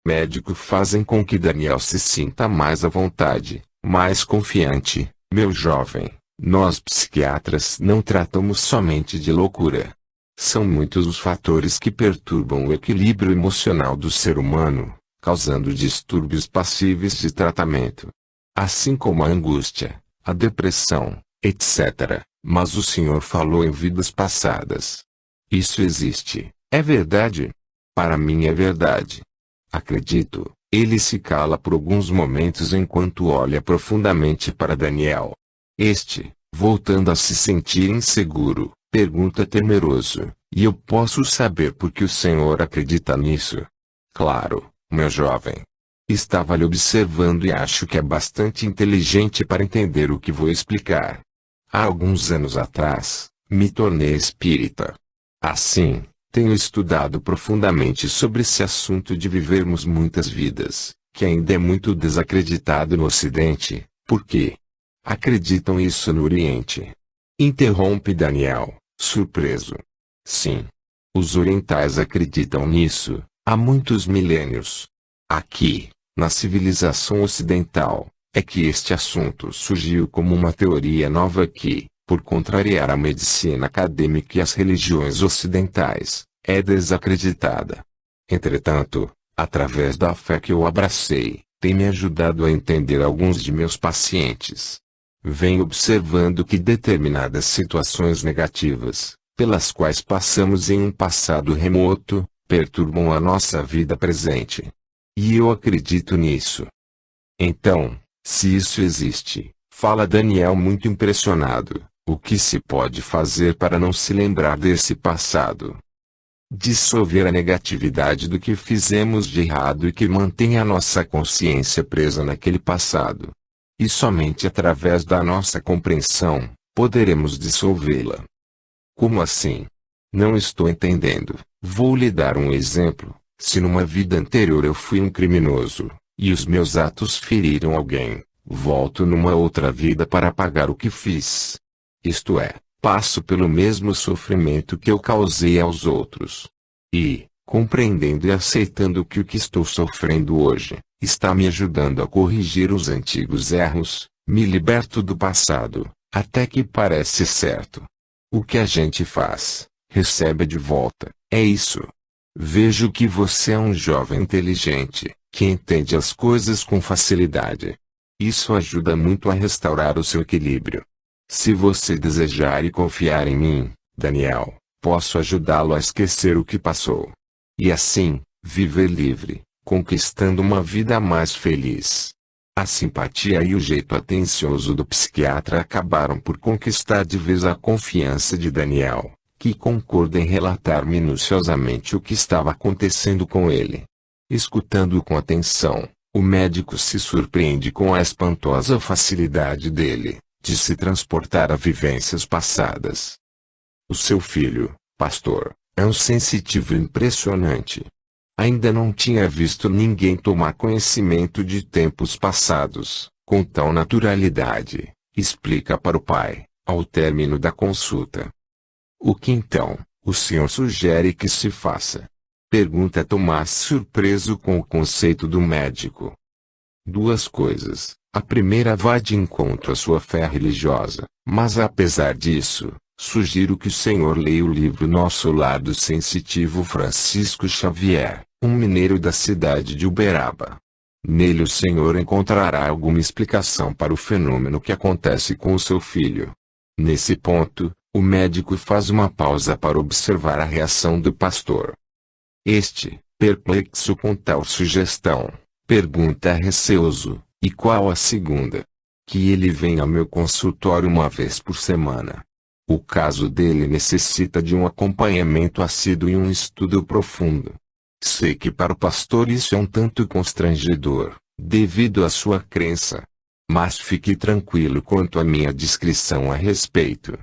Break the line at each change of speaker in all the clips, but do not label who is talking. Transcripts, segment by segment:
Médico fazem com que Daniel se sinta mais à vontade, mais confiante. Meu jovem, nós psiquiatras não tratamos somente de loucura. São muitos os fatores que perturbam o equilíbrio emocional do ser humano, causando distúrbios passíveis de tratamento. Assim como a angústia, a depressão, etc. Mas o Senhor falou em vidas passadas. Isso existe, é verdade? Para mim é verdade. Acredito. Ele se cala por alguns momentos enquanto olha profundamente para Daniel. Este, voltando a se sentir inseguro, pergunta temeroso: e eu posso saber por que o Senhor acredita nisso? Claro, meu jovem. Estava lhe observando e acho que é bastante inteligente para entender o que vou explicar. Há alguns anos atrás, me tornei espírita. Assim, tenho estudado profundamente sobre esse assunto de vivermos muitas vidas, que ainda é muito desacreditado no Ocidente. Por quê? Acreditam isso no Oriente? Interrompe Daniel, surpreso. Sim. Os orientais acreditam nisso, há muitos milênios. Aqui, na civilização ocidental, é que este assunto surgiu como uma teoria nova que, por contrariar a medicina acadêmica e as religiões ocidentais, é desacreditada. Entretanto, através da fé que eu abracei, tem me ajudado a entender alguns de meus pacientes. Venho observando que determinadas situações negativas, pelas quais passamos em um passado remoto, perturbam a nossa vida presente. E eu acredito nisso. Então, se isso existe, fala Daniel muito impressionado, o que se pode fazer para não se lembrar desse passado? Dissolver a negatividade do que fizemos de errado e que mantém a nossa consciência presa naquele passado. E somente através da nossa compreensão, poderemos dissolvê-la. Como assim? Não estou entendendo. Vou lhe dar um exemplo. Se numa vida anterior eu fui um criminoso, e os meus atos feriram alguém, volto numa outra vida para pagar o que fiz. Isto é, passo pelo mesmo sofrimento que eu causei aos outros. E, compreendendo e aceitando que o que estou sofrendo hoje, está me ajudando a corrigir os antigos erros, me liberto do passado, até que parece certo. O que a gente faz, recebe de volta, é isso. Vejo que você é um jovem inteligente, que entende as coisas com facilidade. Isso ajuda muito a restaurar o seu equilíbrio. Se você desejar e confiar em mim, Daniel, posso ajudá-lo a esquecer o que passou. E assim, viver livre, conquistando uma vida mais feliz. A simpatia e o jeito atencioso do psiquiatra acabaram por conquistar de vez a confiança de Daniel, que concorda em relatar minuciosamente o que estava acontecendo com ele. Escutando-o com atenção, o médico se surpreende com a espantosa facilidade dele, de se transportar a vivências passadas. O seu filho, pastor, é um sensitivo impressionante. Ainda não tinha visto ninguém tomar conhecimento de tempos passados, com tal naturalidade, explica para o pai, ao término da consulta. O que então, o senhor sugere que se faça? Pergunta Tomás surpreso com o conceito do médico. Duas coisas. A primeira vai de encontro à sua fé religiosa, mas apesar disso, sugiro que o senhor leia o livro Nosso Lar do sensitivo Francisco Xavier, um mineiro da cidade de Uberaba. Nele o senhor encontrará alguma explicação para o fenômeno que acontece com o seu filho. Nesse ponto, o médico faz uma pausa para observar a reação do pastor. Este, perplexo com tal sugestão, pergunta receoso: e qual a segunda? Que ele vem ao meu consultório uma vez por semana. O caso dele necessita de um acompanhamento assíduo e um estudo profundo. Sei que para o pastor isso é um tanto constrangedor, devido à sua crença. Mas fique tranquilo quanto à minha discrição a respeito.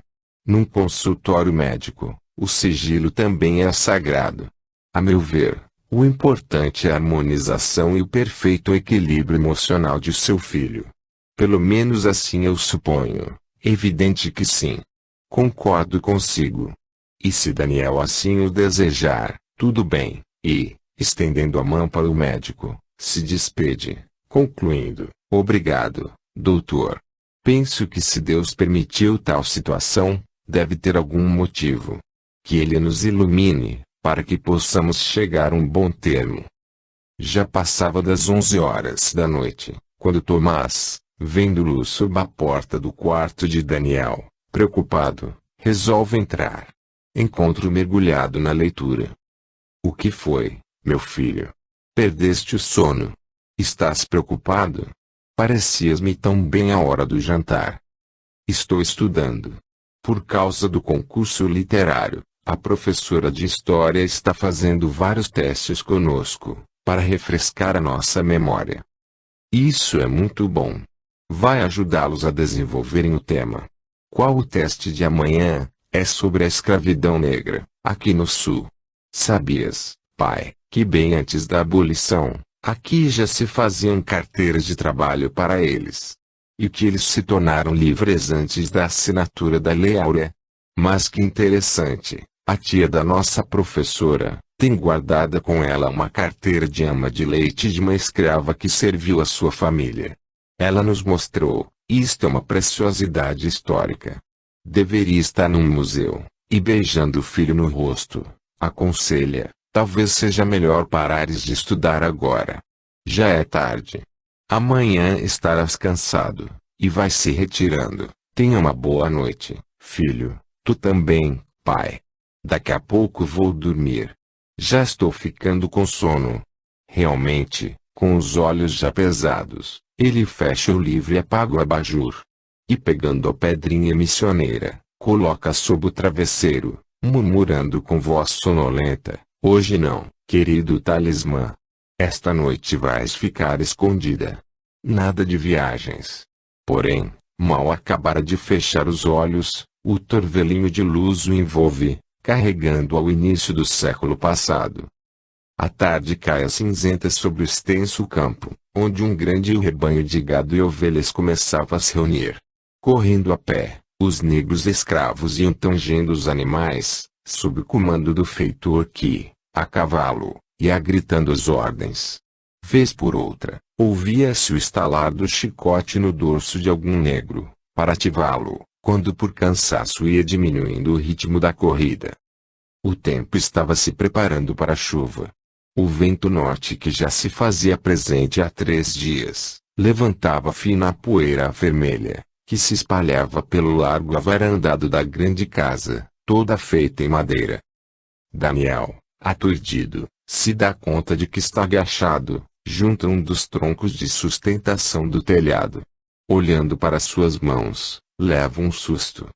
Num consultório médico, o sigilo também é sagrado. A meu ver, o importante é a harmonização e o perfeito equilíbrio emocional de seu filho. Pelo menos assim eu suponho. Evidente que sim. Concordo consigo. E se Daniel assim o desejar, tudo bem. E, estendendo a mão para o médico, se despede, concluindo: obrigado, doutor. Penso que se Deus permitiu tal situação, deve ter algum motivo. Que Ele nos ilumine, para que possamos chegar a um bom termo. Já passava das 11 horas da noite, quando Tomás, vendo luz sob a porta do quarto de Daniel, preocupado, resolve entrar. Encontro mergulhado na leitura. O que foi, meu filho? Perdeste o sono? Estás preocupado? Parecias-me tão bem à hora do jantar. Estou estudando. Por causa do concurso literário, a professora de história está fazendo vários testes conosco, para refrescar a nossa memória. Isso é muito bom. Vai ajudá-los a desenvolverem o tema. Qual o teste de amanhã? É sobre a escravidão negra, aqui no Sul. Sabias, pai, que bem antes da abolição, aqui já se faziam carteiras de trabalho para eles? E que eles se tornaram livres antes da assinatura da Lei Áurea? Mas que interessante, a tia da nossa professora tem guardada com ela uma carteira de ama de leite de uma escrava que serviu a sua família. Ela nos mostrou, isto é uma preciosidade histórica. Deveria estar num museu, e beijando o filho no rosto, aconselha: talvez seja melhor parares de estudar agora. Já é tarde. Amanhã estarás cansado, e vai se retirando. Tenha uma boa noite, filho. Tu também, pai. Daqui a pouco vou dormir. Já estou ficando com sono. Realmente, com os olhos já pesados, ele fecha o livro e apaga o abajur. E pegando a pedrinha missioneira, coloca sob o travesseiro, murmurando com voz sonolenta: hoje não, querido talismã. Esta noite vais ficar escondida. Nada de viagens. Porém, mal acabara de fechar os olhos, o torvelinho de luz o envolve, carregando ao início do século passado. A tarde cai cinzenta sobre o extenso campo, onde um grande rebanho de gado e ovelhas começava a se reunir. Correndo a pé, os negros escravos iam tangendo os animais, sob o comando do feitor que, a cavalo, ia gritando as ordens. Vez por outra, ouvia-se o estalar do chicote no dorso de algum negro, para ativá-lo, quando por cansaço ia diminuindo o ritmo da corrida. O tempo estava se preparando para a chuva. O vento norte, que já se fazia presente há 3 dias, levantava fina poeira vermelha, que se espalhava pelo largo avarandado da grande casa, toda feita em madeira. Daniel, aturdido, se dá conta de que está agachado, junto a um dos troncos de sustentação do telhado. Olhando para suas mãos, leva um susto.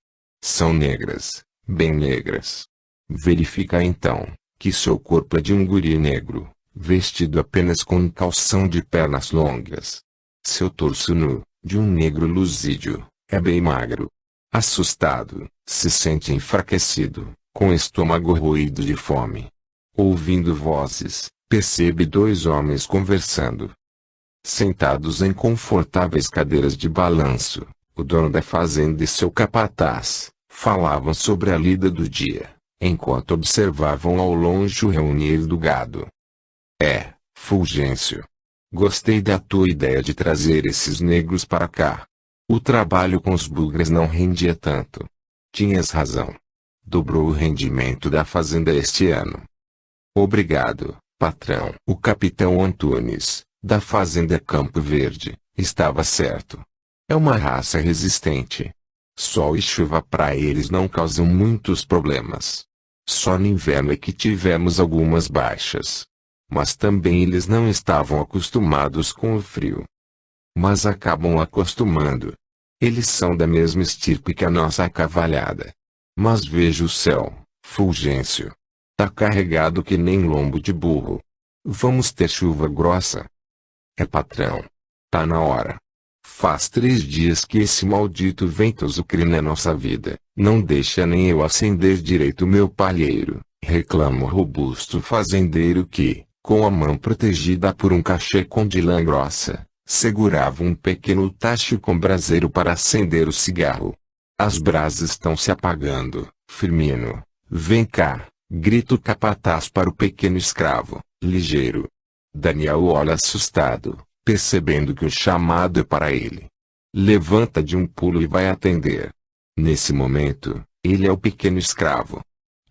São negras, bem negras. Verifica então, que seu corpo é de um guri negro, vestido apenas com um calção de pernas longas. Seu torso nu, de um negro luzídio, é bem magro. Assustado, se sente enfraquecido, com o estômago roído de fome. Ouvindo vozes, percebe 2 homens conversando. Sentados em confortáveis cadeiras de balanço, o dono da fazenda e seu capataz, falavam sobre a lida do dia, enquanto observavam ao longe o reunir do gado. Fulgêncio. Gostei da tua ideia de trazer esses negros para cá. O trabalho com os bugres não rendia tanto. Tinhas razão. Dobrou o rendimento da fazenda este ano. Obrigado, patrão. O capitão Antunes, da fazenda Campo Verde, estava certo. É uma raça resistente. Sol e chuva para eles não causam muitos problemas. Só no inverno é que tivemos algumas baixas. Mas também eles não estavam acostumados com o frio. Mas acabam acostumando. Eles são da mesma estirpe que a nossa cavalhada. Mas veja o céu, Fulgêncio. Tá carregado que nem lombo de burro. Vamos ter chuva grossa. Patrão. Tá na hora. Faz 3 dias que esse maldito vento azucrina nossa vida, não deixa nem eu acender direito meu palheiro, reclama o robusto fazendeiro que, com a mão protegida por um cachecol de lã grossa, segurava um pequeno tacho com braseiro para acender o cigarro. As brasas estão se apagando, Firmino. Vem cá, grita o capataz para o pequeno escravo, ligeiro. Daniel olha assustado, percebendo que o chamado é para ele. Levanta de um pulo e vai atender. Nesse momento, ele é o pequeno escravo.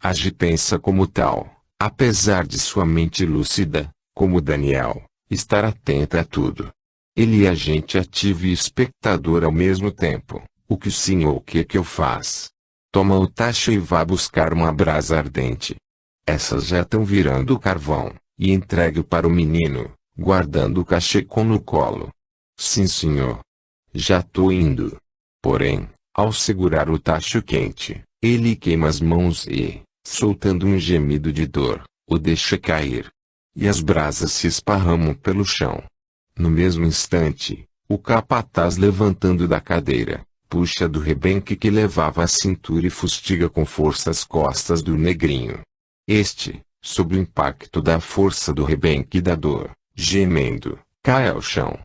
Age e pensa como tal, apesar de sua mente lúcida, como Daniel, estar atenta a tudo. Ele é agente ativo e espectador ao mesmo tempo. O que sim ou o que eu faço? Toma o tacho e vá buscar uma brasa ardente. Essas já estão virando carvão, e entregue para o menino, guardando o cachecol no colo. Sim, senhor. Já tô indo. Porém, ao segurar o tacho quente, ele queima as mãos e, soltando um gemido de dor, o deixa cair. E as brasas se esparramam pelo chão. No mesmo instante, o capataz levantando da cadeira, puxa do rebenque que levava à cintura e fustiga com força as costas do negrinho. Este, sob o impacto da força do rebenque e da dor, gemendo, cai ao chão.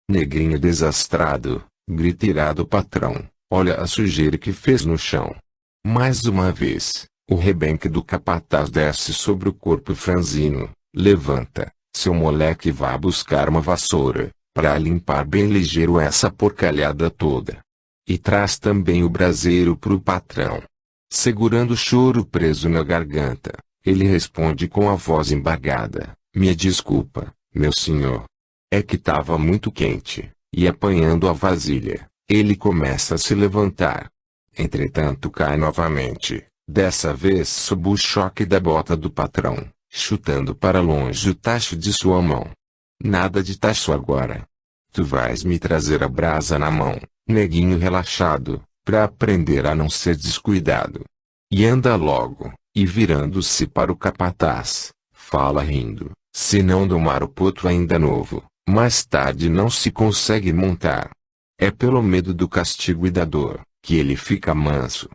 Negrinho desastrado, grita irado o patrão, olha a sujeira que fez no chão. Mais uma vez, o rebenque do capataz desce sobre o corpo franzino, levanta, seu moleque vá buscar uma vassoura, para limpar bem ligeiro essa porcalhada toda. E traz também o braseiro pro patrão. Segurando o choro preso na garganta, ele responde com a voz embargada: "Me desculpa, meu senhor. É que tava muito quente." E apanhando a vasilha, ele começa a se levantar. Entretanto cai novamente, dessa vez sob o choque da bota do patrão, chutando para longe o tacho de sua mão. "Nada de tacho agora. Tu vais me trazer a brasa na mão, neguinho relaxado, pra aprender a não ser descuidado." E anda logo, e virando-se para o capataz, fala rindo: "Se não domar o potro ainda novo, mais tarde não se consegue montar. É pelo medo do castigo e da dor, que ele fica manso."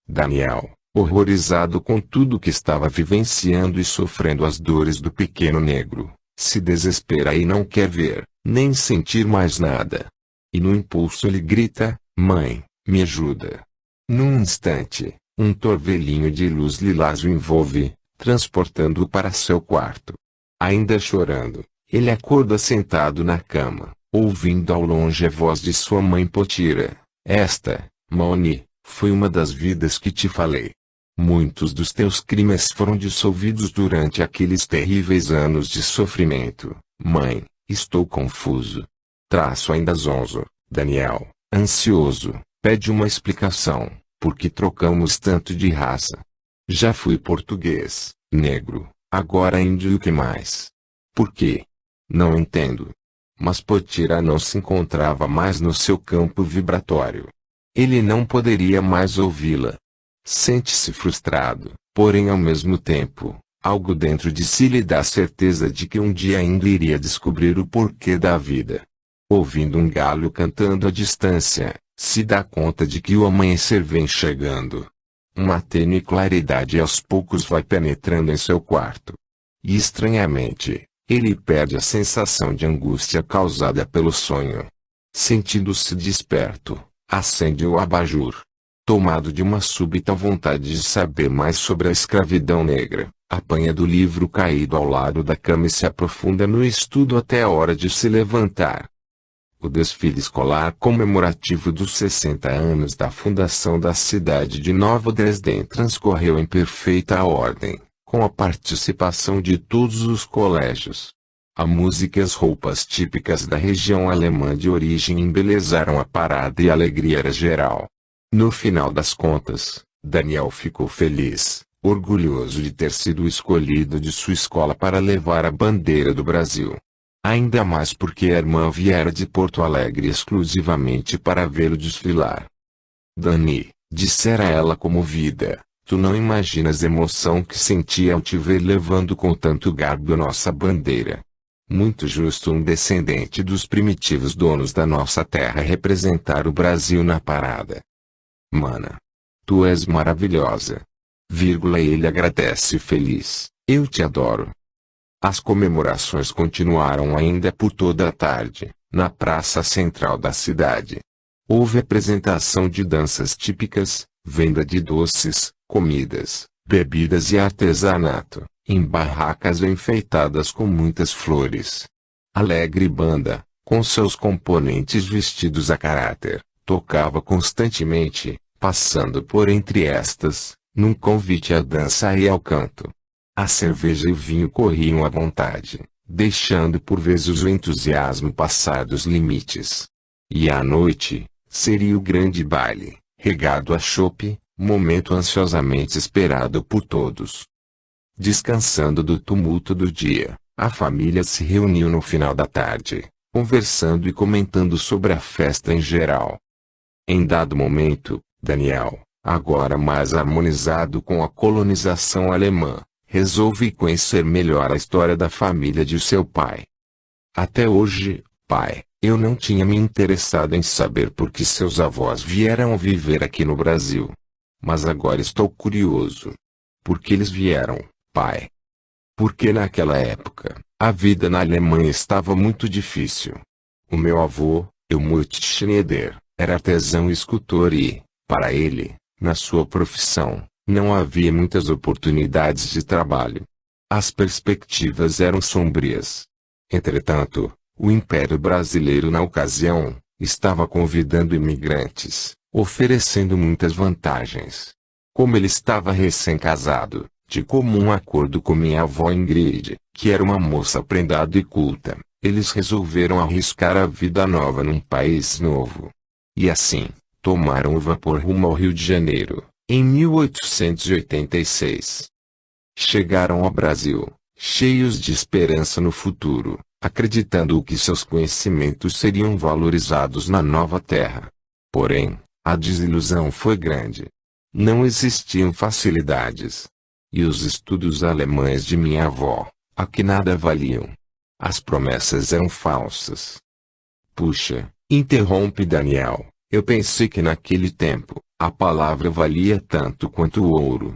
Daniel, horrorizado com tudo que estava vivenciando e sofrendo as dores do pequeno negro, se desespera e não quer ver, nem sentir mais nada. E no impulso ele grita: "Mãe, me ajuda." Num instante, um torvelinho de luz lilás o envolve, transportando-o para seu quarto. Ainda chorando, ele acorda sentado na cama, ouvindo ao longe a voz de sua mãe Potira: "Esta, Maoni, foi uma das vidas que te falei. Muitos dos teus crimes foram dissolvidos durante aqueles terríveis anos de sofrimento. Mãe, estou confuso." Traço ainda zonzo, Daniel, ansioso, pede uma explicação: "Por que trocamos tanto de raça? Já fui português, negro, agora índio e o que mais? Por quê? Não entendo." Mas Potira não se encontrava mais no seu campo vibratório. Ele não poderia mais ouvi-la. Sente-se frustrado, porém ao mesmo tempo, algo dentro de si lhe dá a certeza de que um dia ainda iria descobrir o porquê da vida. Ouvindo um galho cantando à distância, se dá conta de que o amanhecer vem chegando. Uma tênue claridade aos poucos vai penetrando em seu quarto. E estranhamente, ele perde a sensação de angústia causada pelo sonho. Sentindo-se desperto, acende o abajur. Tomado de uma súbita vontade de saber mais sobre a escravidão negra, apanha do livro caído ao lado da cama e se aprofunda no estudo até a hora de se levantar. O desfile escolar comemorativo dos 60 anos da fundação da cidade de Nova Dresden transcorreu em perfeita ordem, com a participação de todos os colégios. A música e as roupas típicas da região alemã de origem embelezaram a parada e a alegria era geral. No final das contas, Daniel ficou feliz, orgulhoso de ter sido escolhido de sua escola para levar a bandeira do Brasil. Ainda mais porque a irmã viera de Porto Alegre exclusivamente para vê-lo desfilar. "Dani", dissera ela comovida, "tu não imaginas a emoção que senti ao te ver levando com tanto garbo a nossa bandeira. Muito justo um descendente dos primitivos donos da nossa terra representar o Brasil na parada. Mana, tu és maravilhosa." Ele agradece feliz: "Eu te adoro." As comemorações continuaram ainda por toda a tarde, na praça central da cidade. Houve apresentação de danças típicas, venda de doces, comidas, bebidas e artesanato, em barracas enfeitadas com muitas flores. Alegre banda, com seus componentes vestidos a caráter, tocava constantemente, passando por entre estas, num convite à dança e ao canto. A cerveja e o vinho corriam à vontade, deixando por vezes o entusiasmo passar dos limites. E à noite, seria o grande baile, regado a chope, momento ansiosamente esperado por todos. Descansando do tumulto do dia, a família se reuniu no final da tarde, conversando e comentando sobre a festa em geral. Em dado momento, Daniel, agora mais harmonizado com a colonização alemã, resolve conhecer melhor a história da família de seu pai. Até hoje, pai, eu não tinha me interessado em saber por que seus avós vieram viver aqui no Brasil. Mas agora estou curioso. Por que eles vieram, pai? Porque naquela época, a vida na Alemanha estava muito difícil. O meu avô, Helmut Schneider, era artesão e escultor e, para ele, na sua profissão, não havia muitas oportunidades de trabalho. As perspectivas eram sombrias. Entretanto, o Império Brasileiro na ocasião, estava convidando imigrantes, oferecendo muitas vantagens. Como ele estava recém-casado, de comum acordo com minha avó Ingrid, que era uma moça prendada e culta, eles resolveram arriscar a vida nova num país novo. E assim, tomaram o vapor rumo ao Rio de Janeiro, em 1886. Chegaram ao Brasil, cheios de esperança no futuro, acreditando que seus conhecimentos seriam valorizados na nova terra. Porém, a desilusão foi grande. Não existiam facilidades. E os estudos alemães de minha avó, aqui nada valiam. As promessas eram falsas. Puxa, interrompe Daniel, eu pensei que naquele tempo, a palavra valia tanto quanto o ouro.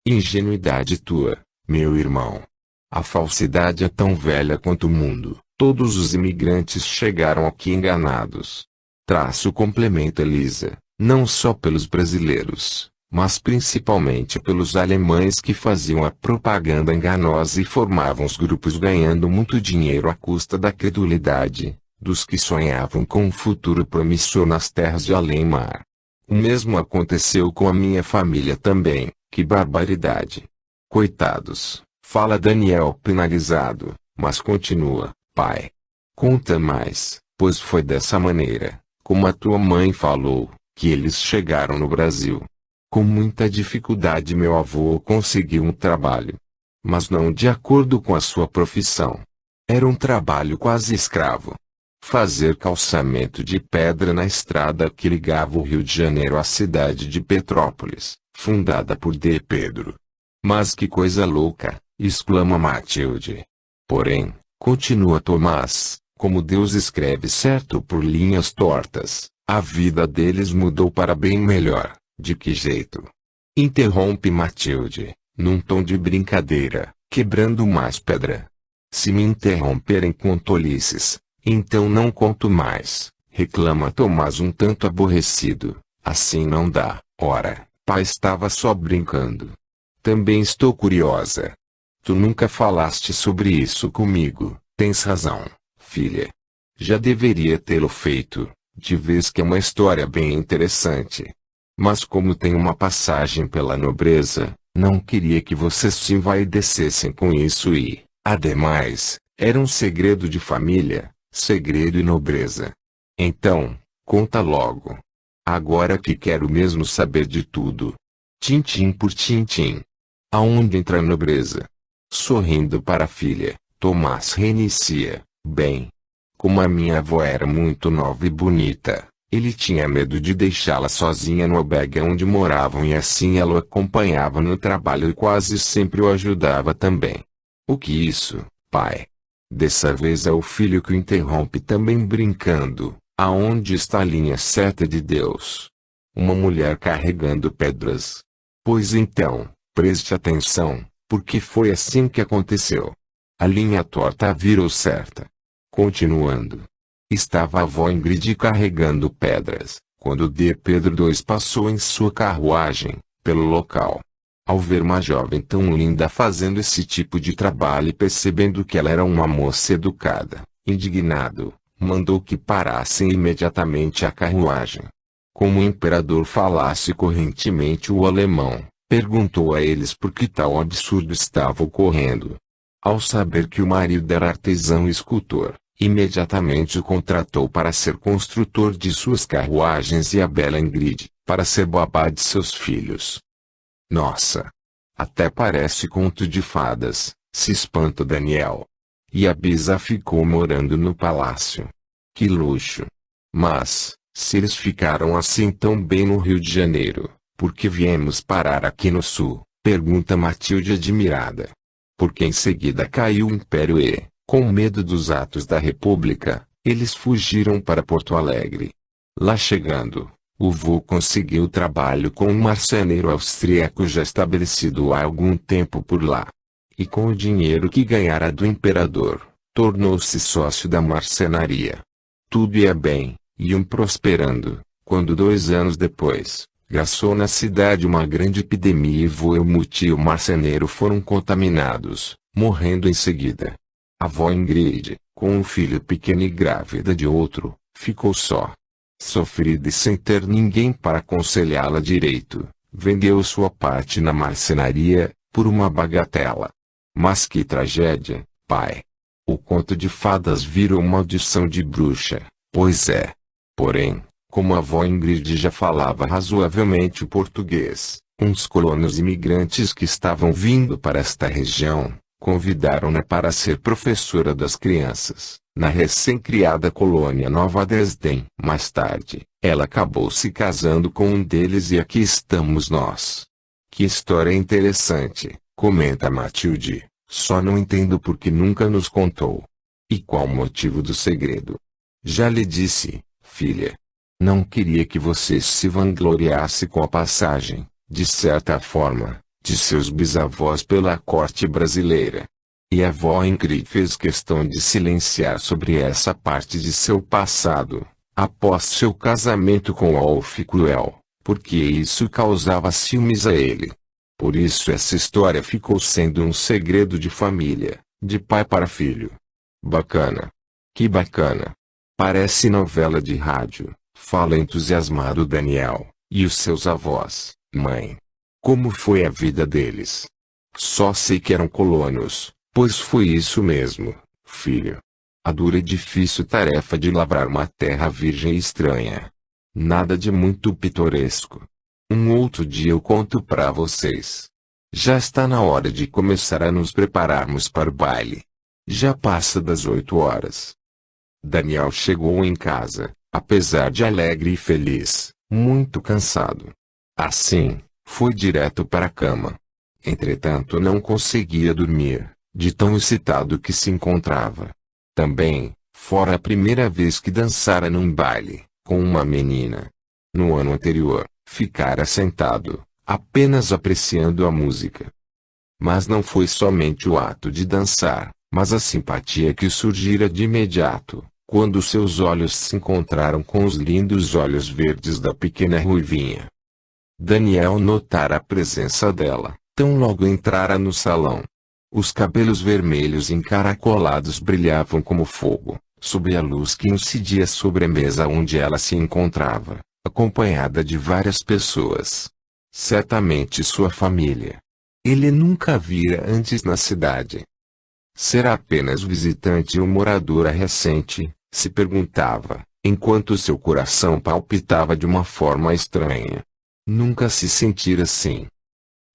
Ingenuidade tua, meu irmão. A falsidade é tão velha quanto o mundo. Todos os imigrantes chegaram aqui enganados. Traço complementa Elisa, não só pelos brasileiros, mas principalmente pelos alemães que faziam a propaganda enganosa e formavam os grupos ganhando muito dinheiro à custa da credulidade, dos que sonhavam com um futuro promissor nas terras de além-mar. O mesmo aconteceu com a minha família também, que barbaridade. Coitados. Fala Daniel penalizado, mas continua, pai. Conta mais, pois foi dessa maneira, como a tua mãe falou, que eles chegaram no Brasil. Com muita dificuldade meu avô conseguiu um trabalho. Mas não de acordo com a sua profissão. Era um trabalho quase escravo. Fazer calçamento de pedra na estrada que ligava o Rio de Janeiro à cidade de Petrópolis, fundada por D. Pedro. Mas que coisa louca! Exclama Matilde. Porém, continua Tomás, como Deus escreve certo por linhas tortas, a vida deles mudou para bem melhor. De que jeito? Interrompe Matilde, num tom de brincadeira, quebrando mais pedra. Se me interromperem com tolices, então não conto mais, reclama Tomás um tanto aborrecido. Assim não dá, ora, pai estava só brincando. Também estou curiosa. Tu nunca falaste sobre isso comigo, tens razão, filha. Já deveria tê-lo feito, de vez que é uma história bem interessante. Mas como tem uma passagem pela nobreza, não queria que vocês se envaidecessem com isso e, ademais, era um segredo de família, segredo e nobreza. Então, conta logo. Agora que quero mesmo saber de tudo. Tintim por tintim. Aonde entra a nobreza? Sorrindo para a filha, Tomás reinicia. Bem, como a minha avó era muito nova e bonita, ele tinha medo de deixá-la sozinha no albergue onde moravam e assim ela o acompanhava no trabalho e quase sempre o ajudava também. O que isso, pai? Dessa vez é o filho que o interrompe também brincando. Aonde está a linha certa de Deus? Uma mulher carregando pedras. Pois então, preste atenção, porque foi assim que aconteceu. A linha torta virou certa. Continuando. Estava a avó Ingrid carregando pedras, quando D. Pedro II passou em sua carruagem, pelo local. Ao ver uma jovem tão linda fazendo esse tipo de trabalho e percebendo que ela era uma moça educada, indignado, mandou que parassem imediatamente a carruagem. Como o imperador falasse correntemente o alemão, perguntou a eles por que tal absurdo estava ocorrendo. Ao saber que o marido era artesão e escultor, imediatamente o contratou para ser construtor de suas carruagens e a bela Ingrid, para ser babá de seus filhos. Nossa! Até parece conto de fadas, se espanta Daniel. E a Bisa ficou morando no palácio. Que luxo! Mas, se eles ficaram assim tão bem no Rio de Janeiro, por que viemos parar aqui no Sul? Pergunta Matilde admirada. Porque em seguida caiu o Império e, com medo dos atos da República, eles fugiram para Porto Alegre. Lá chegando, o vô conseguiu trabalho com um marceneiro austríaco já estabelecido há algum tempo por lá. E com o dinheiro que ganhara do imperador, tornou-se sócio da marcenaria. Tudo ia bem, iam prosperando, quando 2 anos depois, graçou na cidade uma grande epidemia e vô e o mutio marceneiro foram contaminados, morrendo em seguida. A avó Ingrid, com um filho pequeno e grávida de outro, ficou só. Sofrida e sem ter ninguém para aconselhá-la direito, vendeu sua parte na marcenaria, por uma bagatela. Mas que tragédia, pai! O conto de fadas virou maldição de bruxa, pois é. Porém, como a avó Ingrid já falava razoavelmente o português, uns colonos imigrantes que estavam vindo para esta região, convidaram-na para ser professora das crianças, na recém-criada colônia Nova Dresden. Mais tarde, ela acabou se casando com um deles e aqui estamos nós. Que história interessante, comenta Matilde, só não entendo por que nunca nos contou. E qual o motivo do segredo? Já lhe disse, filha. Não queria que você se vangloriasse com a passagem, de certa forma, de seus bisavós pela corte brasileira. E a avó Ingrid fez questão de silenciar sobre essa parte de seu passado, após seu casamento com Wolf Cruel, porque isso causava ciúmes a ele. Por isso essa história ficou sendo um segredo de família, de pai para filho. Bacana. Que bacana. Parece novela de rádio, fala entusiasmado Daniel. E os seus avós, mãe? Como foi a vida deles? Só sei que eram colonos. Pois foi isso mesmo, filho. A dura e difícil tarefa de lavrar uma terra virgem e estranha. Nada de muito pitoresco. Um outro dia eu conto pra vocês. Já está na hora de começar a nos prepararmos para o baile. Já passa das 8 horas. Daniel chegou em casa, apesar de alegre e feliz, muito cansado. Assim, foi direto para a cama. Entretanto não conseguia dormir, de tão excitado que se encontrava. Também, fora a primeira vez que dançara num baile, com uma menina. No ano anterior, ficara sentado, apenas apreciando a música. Mas não foi somente o ato de dançar, mas a simpatia que surgira de imediato, quando seus olhos se encontraram com os lindos olhos verdes da pequena ruivinha. Daniel notara a presença dela, tão logo entrara no salão. Os cabelos vermelhos encaracolados brilhavam como fogo, sob a luz que incidia sobre a mesa onde ela se encontrava, acompanhada de várias pessoas. Certamente sua família. Ele nunca a vira antes na cidade. Será apenas visitante ou moradora recente, se perguntava, enquanto seu coração palpitava de uma forma estranha. Nunca se sentira assim.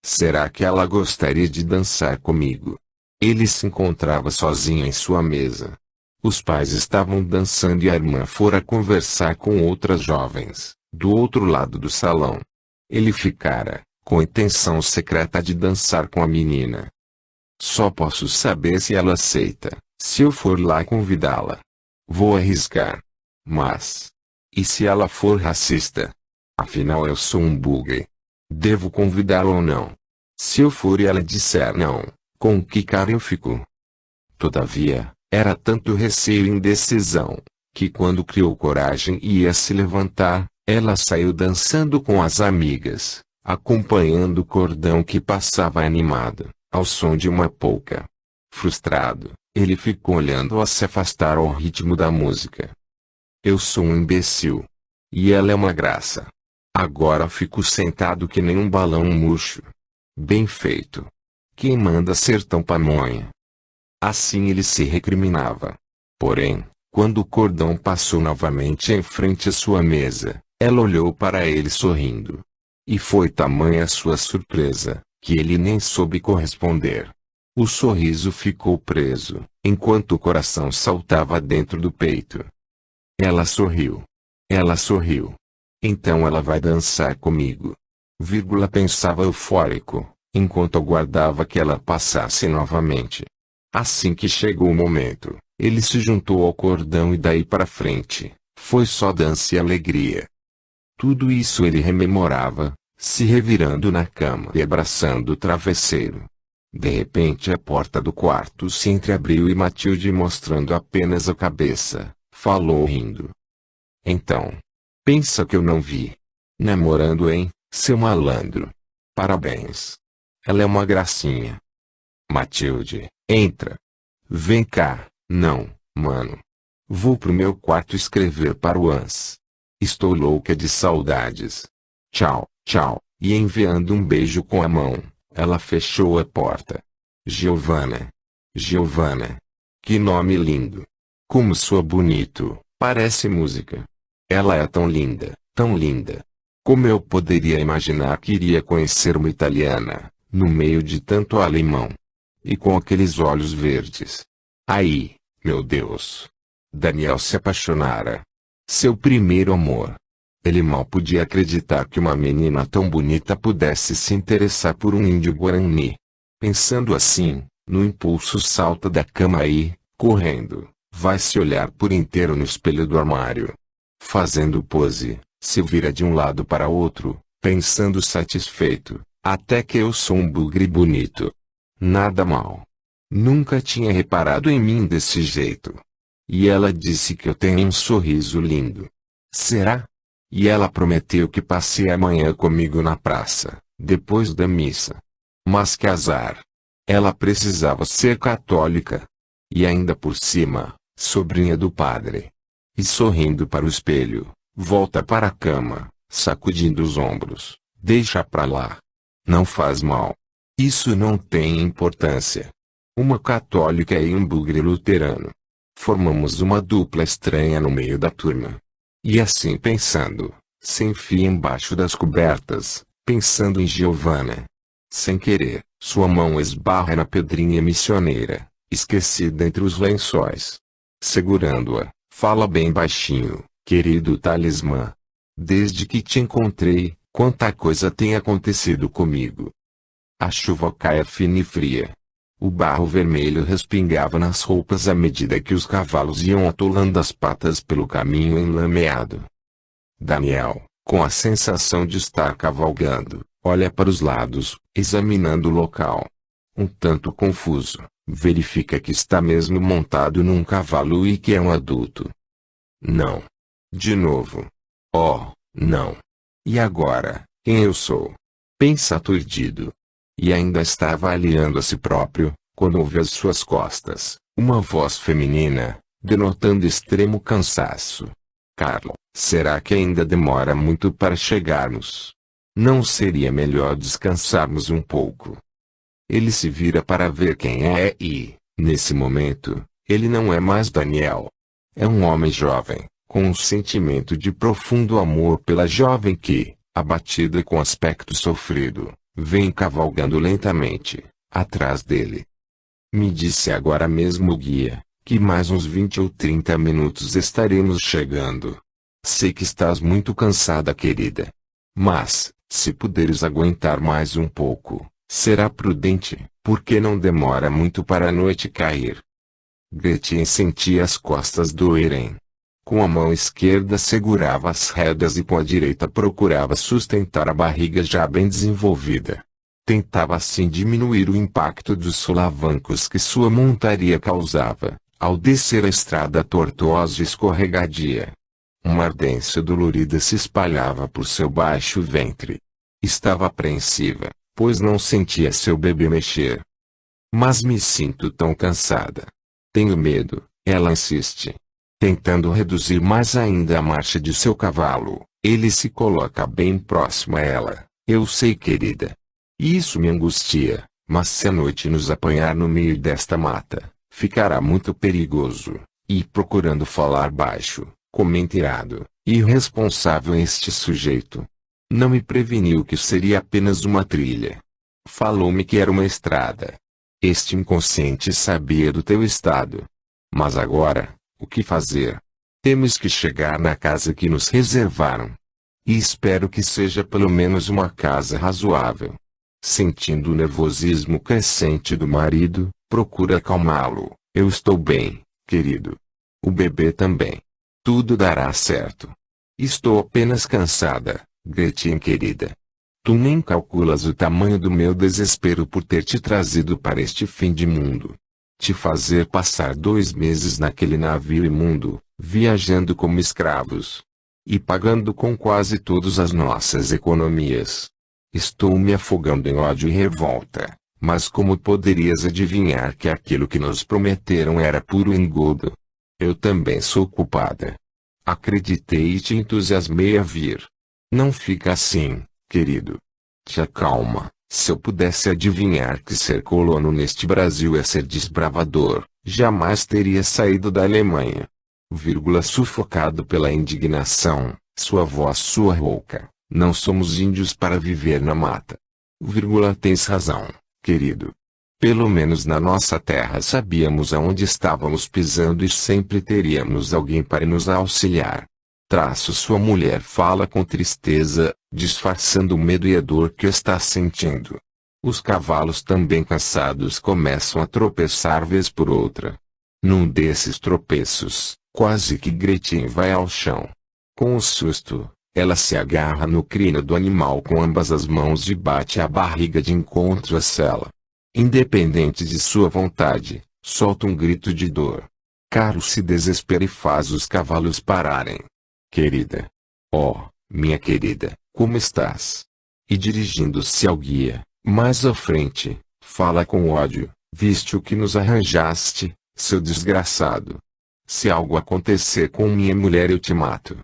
Será que ela gostaria de dançar comigo? Ele se encontrava sozinho em sua mesa. Os pais estavam dançando e a irmã fora conversar com outras jovens, do outro lado do salão. Ele ficara, com intenção secreta de dançar com a menina. Só posso saber se ela aceita, se eu for lá convidá-la. Vou arriscar. Mas... e se ela for racista? Afinal eu sou um bugre. Devo convidá-la ou não? Se eu for e ela disser não, com que cara eu fico? Todavia, era tanto receio e indecisão, que quando criou coragem e ia se levantar, ela saiu dançando com as amigas, acompanhando o cordão que passava animado, ao som de uma polca. Frustrado, ele ficou olhando-a se afastar ao ritmo da música. Eu sou um imbecil. E ela é uma graça. Agora fico sentado que nem um balão murcho. Bem feito. Quem manda ser tão pamonha? Assim ele se recriminava. Porém, quando o cordão passou novamente em frente à sua mesa, ela olhou para ele sorrindo. E foi tamanha a sua surpresa, que ele nem soube corresponder. O sorriso ficou preso, enquanto o coração saltava dentro do peito. Ela sorriu. Ela sorriu. Então ela vai dançar comigo. Pensava eufórico, enquanto aguardava que ela passasse novamente. Assim que chegou o momento, ele se juntou ao cordão e daí para frente, foi só dança e alegria. Tudo isso ele rememorava, se revirando na cama e abraçando o travesseiro. De repente a porta do quarto se entreabriu e Matilde, mostrando apenas a cabeça, falou rindo. Então, pensa que eu não vi. Namorando, hein, seu malandro? Parabéns. Ela é uma gracinha. Matilde, entra. Vem cá. Não, mano. Vou pro meu quarto escrever para o Ans. Estou louca de saudades. Tchau, tchau. E enviando um beijo com a mão, ela fechou a porta. Giovana. Giovana. Que nome lindo. Como soa bonito, parece música. Ela é tão linda, tão linda. Como eu poderia imaginar que iria conhecer uma italiana, no meio de tanto alemão. E com aqueles olhos verdes. Aí, meu Deus. Daniel se apaixonara. Seu primeiro amor. Ele mal podia acreditar que uma menina tão bonita pudesse se interessar por um índio guarani. Pensando assim, no impulso salta da cama e, correndo, vai se olhar por inteiro no espelho do armário. Fazendo pose, se vira de um lado para outro, pensando satisfeito, até que eu sou um bugre bonito. Nada mal. Nunca tinha reparado em mim desse jeito. E ela disse que eu tenho um sorriso lindo. Será? E ela prometeu que passe amanhã comigo na praça, depois da missa. Mas que azar. Ela precisava ser católica. E ainda por cima, sobrinha do padre. E sorrindo para o espelho, volta para a cama, sacudindo os ombros. Deixa pra lá. Não faz mal. Isso não tem importância. Uma católica e um bugre luterano. Formamos uma dupla estranha no meio da turma. E assim pensando, se enfia embaixo das cobertas, pensando em Giovana. Sem querer, sua mão esbarra na pedrinha missioneira, esquecida entre os lençóis. Segurando-a, fala bem baixinho, querido talismã. Desde que te encontrei, quanta coisa tem acontecido comigo. A chuva caia fina e fria. O barro vermelho respingava nas roupas à medida que os cavalos iam atolando as patas pelo caminho enlameado. Daniel, com a sensação de estar cavalgando, olha para os lados, examinando o local. Um tanto confuso, verifica que está mesmo montado num cavalo e que é um adulto. Não. De novo. Oh, não. E agora, quem eu sou? Pensa aturdido. E ainda está avaliando a si próprio, quando ouve às suas costas, uma voz feminina, denotando extremo cansaço. Carlo, será que ainda demora muito para chegarmos? Não seria melhor descansarmos um pouco? Ele se vira para ver quem é e, nesse momento, ele não é mais Daniel. É um homem jovem, com um sentimento de profundo amor pela jovem que, abatida e com aspecto sofrido, vem cavalgando lentamente, atrás dele. Me disse agora mesmo o guia, que mais uns 20 ou 30 minutos estaremos chegando. Sei que estás muito cansada, querida. Mas, se puderes aguentar mais um pouco, será prudente, porque não demora muito para a noite cair. Gretchen sentia as costas doerem. Com a mão esquerda segurava as rédeas e com a direita procurava sustentar a barriga já bem desenvolvida. Tentava assim diminuir o impacto dos solavancos que sua montaria causava, ao descer a estrada tortuosa e escorregadia. Uma ardência dolorida se espalhava por seu baixo ventre. Estava apreensiva, pois não sentia seu bebê mexer. Mas me sinto tão cansada. Tenho medo, ela insiste. Tentando reduzir mais ainda a marcha de seu cavalo, ele se coloca bem próximo a ela. Eu sei, querida. Isso me angustia, mas se a noite nos apanhar no meio desta mata, ficará muito perigoso. E procurando falar baixo, comenta irado, irresponsável este sujeito. Não me preveniu que seria apenas uma trilha. Falou-me que era uma estrada. Este inconsciente sabia do teu estado. Mas agora, o que fazer? Temos que chegar na casa que nos reservaram. E espero que seja pelo menos uma casa razoável. Sentindo o nervosismo crescente do marido, procura acalmá-lo. Eu estou bem, querido. O bebê também. Tudo dará certo. Estou apenas cansada, Gretchen querida. Tu nem calculas o tamanho do meu desespero por ter te trazido para este fim de mundo. Te fazer passar 2 meses naquele navio imundo, viajando como escravos. E pagando com quase todas as nossas economias. Estou me afogando em ódio e revolta, mas como poderias adivinhar que aquilo que nos prometeram era puro engodo? Eu também sou culpada. Acreditei e te entusiasmei a vir. Não fica assim, querido. Te acalma. Se eu pudesse adivinhar que ser colono neste Brasil é ser desbravador, jamais teria saído da Alemanha. Sufocado pela indignação, sua voz soa rouca. Não somos índios para viver na mata. Tens razão, querido. Pelo menos na nossa terra sabíamos aonde estávamos pisando e sempre teríamos alguém para nos auxiliar. Sua mulher fala com tristeza, disfarçando o medo e a dor que está sentindo. Os cavalos também cansados começam a tropeçar vez por outra. Num desses tropeços, quase que Gretchen vai ao chão. Com um susto, ela se agarra no crânio do animal com ambas as mãos e bate a barriga de encontro à sela. Independente de sua vontade, solta um grito de dor. Carlos se desespera e faz os cavalos pararem. Querida. Oh, minha querida, como estás? E dirigindo-se ao guia, mais à frente, fala com ódio. Viste o que nos arranjaste, seu desgraçado. Se algo acontecer com minha mulher eu te mato.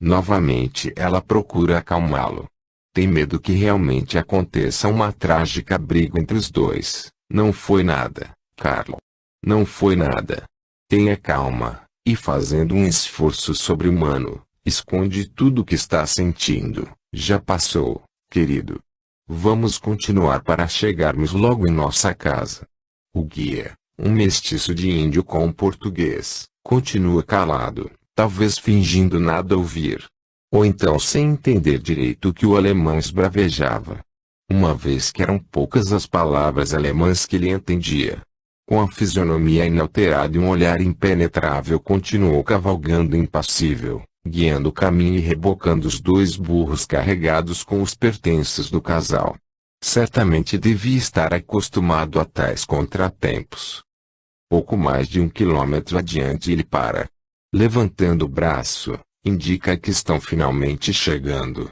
Novamente ela procura acalmá-lo. Tem medo que realmente aconteça uma trágica briga entre os dois. Não foi nada, Carlo. Não foi nada. Tenha calma, e fazendo um esforço sobre-humano, esconde tudo o que está sentindo. Já passou, querido. Vamos continuar para chegarmos logo em nossa casa. O guia, um mestiço de índio com português, continua calado, talvez fingindo nada ouvir. Ou então sem entender direito o que o alemão esbravejava. Uma vez que eram poucas as palavras alemãs que ele entendia. Com a fisionomia inalterada e um olhar impenetrável continuou cavalgando impassível, guiando o caminho e rebocando os 2 burros carregados com os pertences do casal. Certamente devia estar acostumado a tais contratempos. Pouco mais de 1 quilômetro adiante ele para. Levantando o braço, indica que estão finalmente chegando.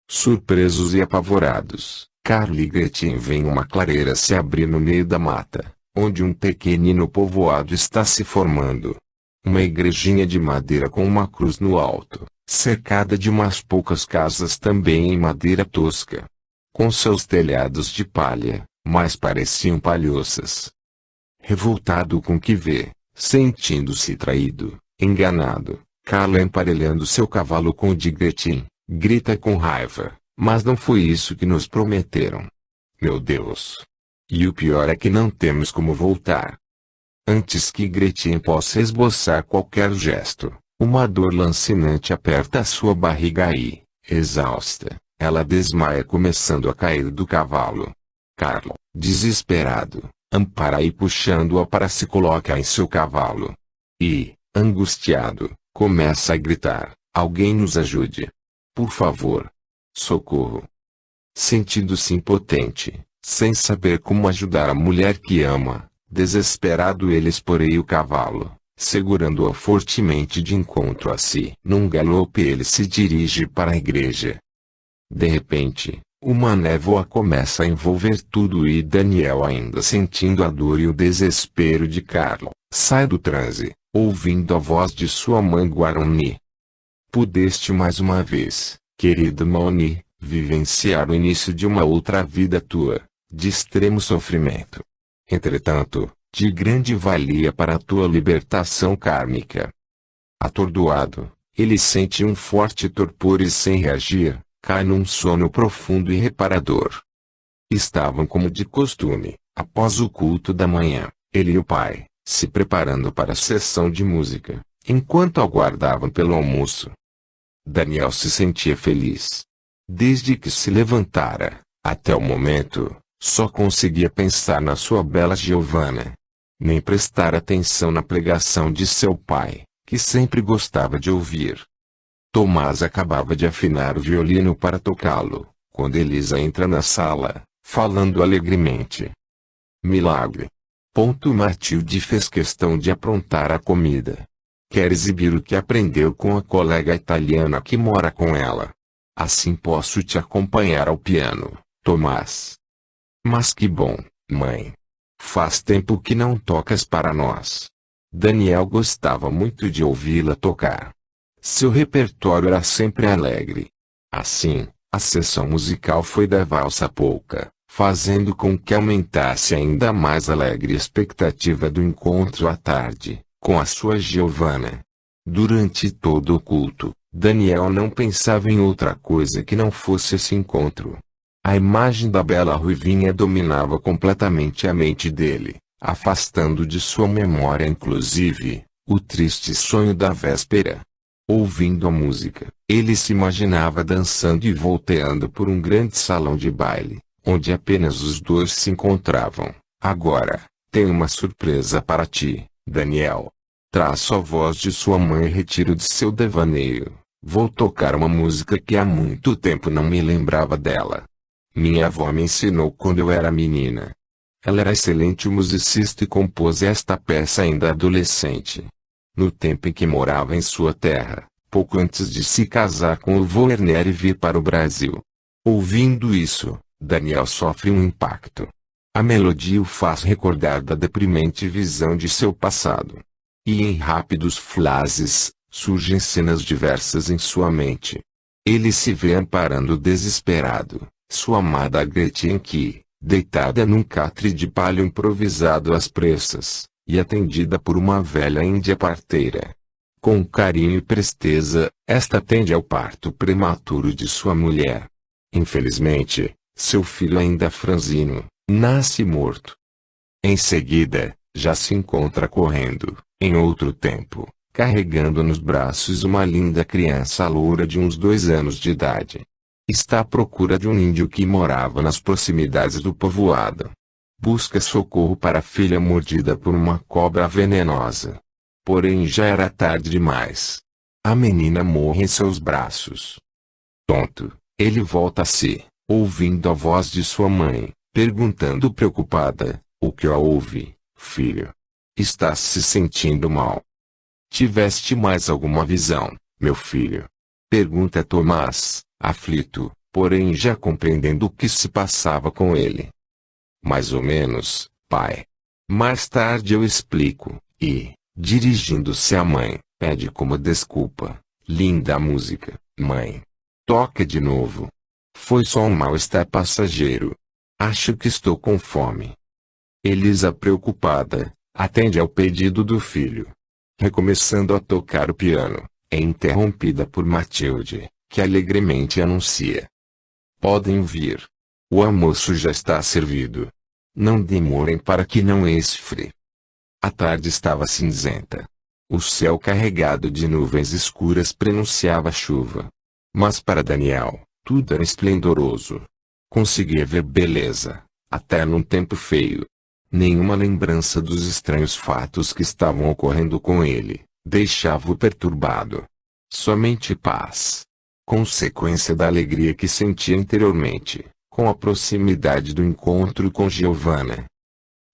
Surpresos e apavorados, Carlo e Gretchen veem uma clareira se abrir no meio da mata, onde um pequenino povoado está se formando. Uma igrejinha de madeira com uma cruz no alto, cercada de umas poucas casas também em madeira tosca. Com seus telhados de palha, mas pareciam palhoças. Revoltado com o que vê, sentindo-se traído, enganado, Carlo emparelhando seu cavalo com o de Gretchen, grita com raiva, mas não foi isso que nos prometeram. Meu Deus! E o pior é que não temos como voltar. Antes que Gretchen possa esboçar qualquer gesto, uma dor lancinante aperta a sua barriga e, exausta, ela desmaia começando a cair do cavalo. Carlo, desesperado, ampara e puxando-a para se colocar em seu cavalo. E, angustiado, começa a gritar, alguém nos ajude. Por favor. Socorro. Sentindo-se impotente, sem saber como ajudar a mulher que ama, desesperado ele esporeia o cavalo, segurando-a fortemente de encontro a si. Num galope ele se dirige para a igreja. De repente, Uma névoa começa a envolver tudo e Daniel, ainda sentindo a dor e o desespero de Carlo, sai do transe, ouvindo a voz de sua mãe Guarani. Pudeste mais uma vez, querido Maoni, vivenciar o início de uma outra vida tua, de extremo sofrimento. Entretanto, de grande valia para a tua libertação kármica. Atordoado, ele sente um forte torpor e, sem reagir, cai num sono profundo e reparador. Estavam como de costume, após o culto da manhã, ele e o pai, se preparando para a sessão de música, enquanto aguardavam pelo almoço. Daniel se sentia feliz. Desde que se levantara, até o momento, só conseguia pensar na sua bela Giovanna. Nem prestar atenção na pregação de seu pai, que sempre gostava de ouvir. Tomás acabava de afinar o violino para tocá-lo, quando Elisa entra na sala, falando alegremente. Milagre! Matilde fez questão de aprontar a comida. Quer exibir o que aprendeu com a colega italiana que mora com ela. Assim posso te acompanhar ao piano, Tomás. Mas que bom, mãe. Faz tempo que não tocas para nós. Daniel gostava muito de ouvi-la tocar. Seu repertório era sempre alegre. Assim, a sessão musical foi da valsa polca, fazendo com que aumentasse ainda mais a alegre expectativa do encontro à tarde, com a sua Giovanna. Durante todo o culto, Daniel não pensava em outra coisa que não fosse esse encontro. A imagem da bela ruivinha dominava completamente a mente dele, afastando de sua memória inclusive, o triste sonho da véspera. Ouvindo a música, ele se imaginava dançando e volteando por um grande salão de baile, onde apenas os dois se encontravam. Agora, tenho uma surpresa para ti, Daniel. Traço a voz de sua mãe e retiro de seu devaneio. Vou tocar uma música que há muito tempo não me lembrava dela. Minha avó me ensinou quando eu era menina. Ela era excelente musicista e compôs esta peça ainda adolescente. No tempo em que morava em sua terra, pouco antes de se casar com o Werner e vir para o Brasil. Ouvindo isso, Daniel sofre um impacto. A melodia o faz recordar da deprimente visão de seu passado. E em rápidos flashes, surgem cenas diversas em sua mente. Ele se vê amparando desesperado sua amada Gretchen que, deitada num catre de palha improvisado às pressas, e atendida por uma velha índia parteira. Com carinho e presteza, esta atende ao parto prematuro de sua mulher. Infelizmente, seu filho ainda franzino, nasce morto. Em seguida, já se encontra correndo, em outro tempo, carregando nos braços uma linda criança loura de uns 2 anos de idade. Está à procura de um índio que morava nas proximidades do povoado. Busca socorro para a filha mordida por uma cobra venenosa. Porém já era tarde demais. A menina morre em seus braços. Tonto, ele volta a si, ouvindo a voz de sua mãe, perguntando preocupada, o que a ouve, filho? Estás se sentindo mal? Tiveste mais alguma visão, meu filho? Pergunta Tomás, aflito, porém já compreendendo o que se passava com ele. Mais ou menos, pai. Mais tarde eu explico, e, dirigindo-se à mãe, pede como desculpa. Linda música, mãe. Toca de novo. Foi só um mal-estar passageiro. Acho que estou com fome. Elisa, preocupada, atende ao pedido do filho. Recomeçando a tocar o piano, é interrompida por Matilde, que alegremente anuncia: podem vir. O almoço já está servido. Não demorem para que não esfrie. A tarde estava cinzenta. O céu carregado de nuvens escuras prenunciava chuva. Mas para Daniel, tudo era esplendoroso. Conseguia ver beleza, até num tempo feio. Nenhuma lembrança dos estranhos fatos que estavam ocorrendo com ele deixava-o perturbado. Somente paz. Consequência da alegria que sentia anteriormente, com a proximidade do encontro com Giovanna.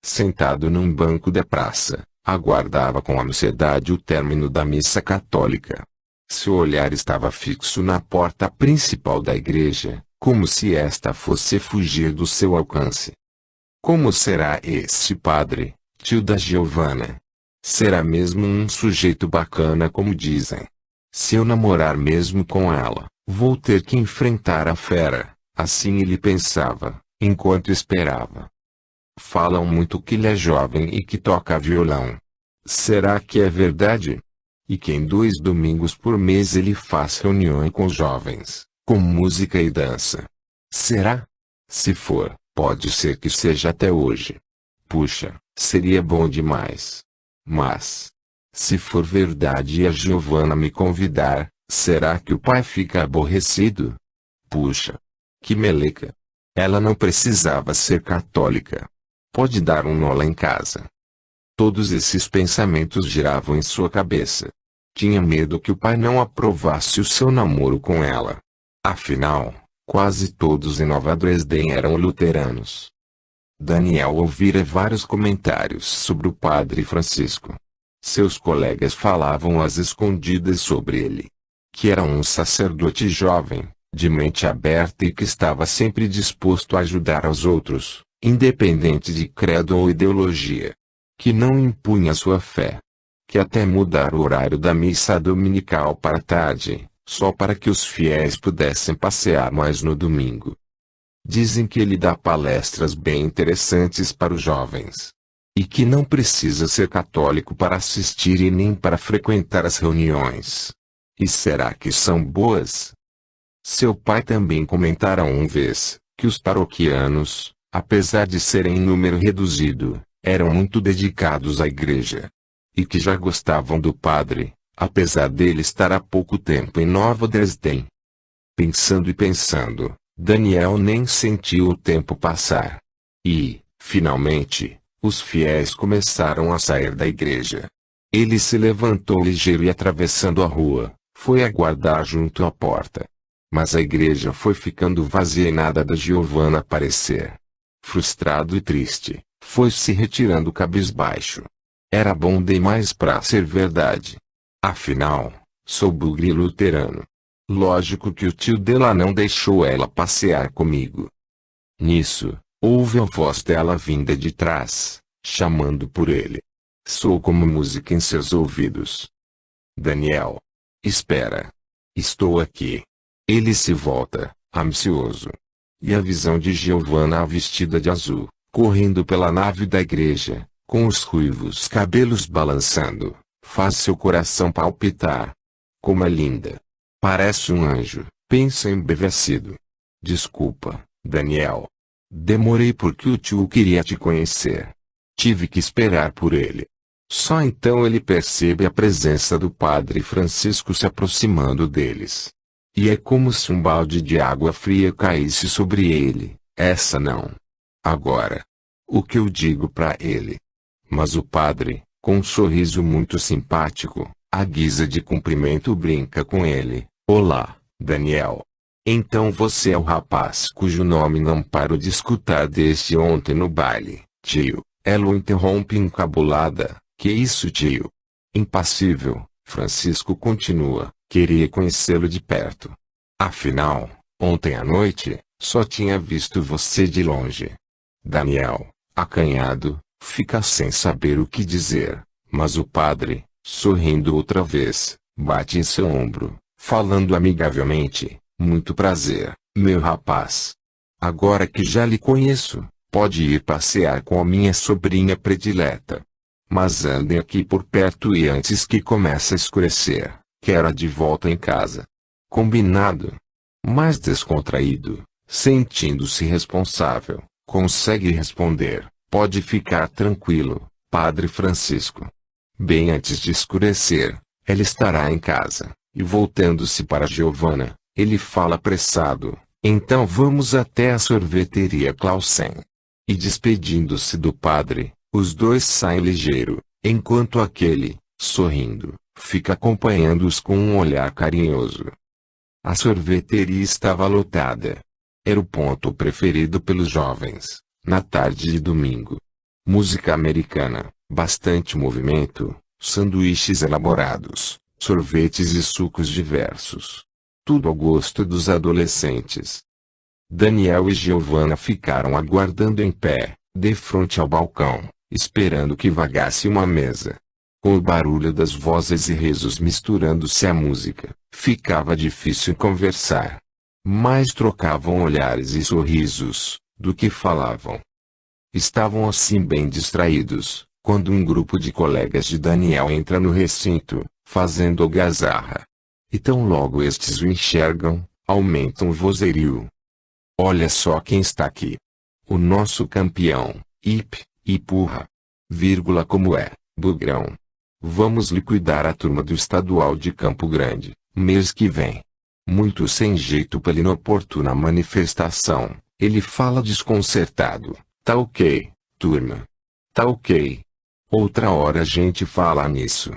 Sentado num banco da praça, aguardava com ansiedade o término da missa católica. Seu olhar estava fixo na porta principal da igreja, como se esta fosse fugir do seu alcance. Como será esse padre, tio da Giovanna? Será mesmo um sujeito bacana como dizem? Se eu namorar mesmo com ela, vou ter que enfrentar a fera, assim ele pensava, enquanto esperava. Falam muito que ele é jovem e que toca violão. Será que é verdade? E que em 2 domingos por mês ele faz reunião com os jovens, com música e dança. Será? Se for, pode ser que seja até hoje. Puxa, seria bom demais. Mas, se for verdade e a Giovanna me convidar, será que o pai fica aborrecido? Puxa, que meleca. Ela não precisava ser católica. Pode dar um nó lá em casa. Todos esses pensamentos giravam em sua cabeça. Tinha medo que o pai não aprovasse o seu namoro com ela. Afinal, quase todos em Nova Dresden eram luteranos. Daniel ouvira vários comentários sobre o padre Francisco. Seus colegas falavam às escondidas sobre ele. Que era um sacerdote jovem, de mente aberta e que estava sempre disposto a ajudar aos outros, independente de credo ou ideologia. Que não impunha sua fé. Que até mudar o horário da missa dominical para tarde, só para que os fiéis pudessem passear mais no domingo. Dizem que ele dá palestras bem interessantes para os jovens. E que não precisa ser católico para assistir e nem para frequentar as reuniões. E será que são boas? Seu pai também comentara uma vez, que os paroquianos, apesar de serem em número reduzido, eram muito dedicados à igreja. E que já gostavam do padre, apesar dele estar há pouco tempo em Nova Dresden. Pensando e pensando, Daniel nem sentiu o tempo passar. E, finalmente, os fiéis começaram a sair da igreja. Ele se levantou ligeiro e atravessando a rua, foi aguardar junto à porta. Mas a igreja foi ficando vazia e nada da Giovanna aparecer. Frustrado e triste, foi se retirando cabisbaixo. Era bom demais para ser verdade. Afinal, sou bugre luterano. Lógico que o tio dela não deixou ela passear comigo. Nisso, ouve a voz dela vinda de trás, chamando por ele. Soou como música em seus ouvidos. Daniel. Espera. Estou aqui. Ele se volta, ansioso. E a visão de Giovanna vestida de azul, correndo pela nave da igreja, com os ruivos cabelos balançando, faz seu coração palpitar. Como é linda. Parece um anjo, pensa embevecido. Desculpa, Daniel. Demorei porque o tio queria te conhecer. Tive que esperar por ele. Só então ele percebe a presença do padre Francisco se aproximando deles. E é como se um balde de água fria caísse sobre ele. Essa não. Agora. O que eu digo para ele? Mas o padre, com um sorriso muito simpático, à guisa de cumprimento brinca com ele. Olá, Daniel. Então você é o rapaz cujo nome não paro de escutar desde ontem no baile, tio. Ela o interrompe encabulada. Que isso, tio? Impassível, Francisco continua. Queria conhecê-lo de perto. Afinal, ontem à noite, só tinha visto você de longe. Daniel, acanhado, fica sem saber o que dizer, mas o padre, sorrindo outra vez, bate em seu ombro, falando amigavelmente, muito prazer, meu rapaz. Agora que já lhe conheço, pode ir passear com a minha sobrinha predileta. Mas andem aqui por perto e antes que comece a escurecer, quero a de volta em casa. Combinado? Mais descontraído, sentindo-se responsável, consegue responder. Pode ficar tranquilo, Padre Francisco. Bem antes de escurecer, ela estará em casa, e voltando-se para Giovanna, ele fala apressado, então vamos até a sorveteria Clausen. E despedindo-se do padre, os dois saem ligeiro, enquanto aquele, sorrindo, fica acompanhando-os com um olhar carinhoso. A sorveteria estava lotada. Era o ponto preferido pelos jovens. Na tarde de domingo. Música americana, bastante movimento, sanduíches elaborados, sorvetes e sucos diversos. Tudo ao gosto dos adolescentes. Daniel e Giovanna ficaram aguardando em pé, de frente ao balcão, esperando que vagasse uma mesa. Com o barulho das vozes e risos misturando-se à música, ficava difícil conversar. Mais trocavam olhares e sorrisos, do que falavam. Estavam assim bem distraídos, quando um grupo de colegas de Daniel entra no recinto, fazendo algazarra. E tão logo estes o enxergam, aumentam o vozerio. Olha só quem está aqui. O nosso campeão, Ipurra. Como é, Bugrão. Vamos liquidar a turma do estadual de Campo Grande, mês que vem. Muito sem jeito pela inoportuna manifestação, ele fala desconcertado. Tá ok, turma. Tá ok. Outra hora a gente fala nisso.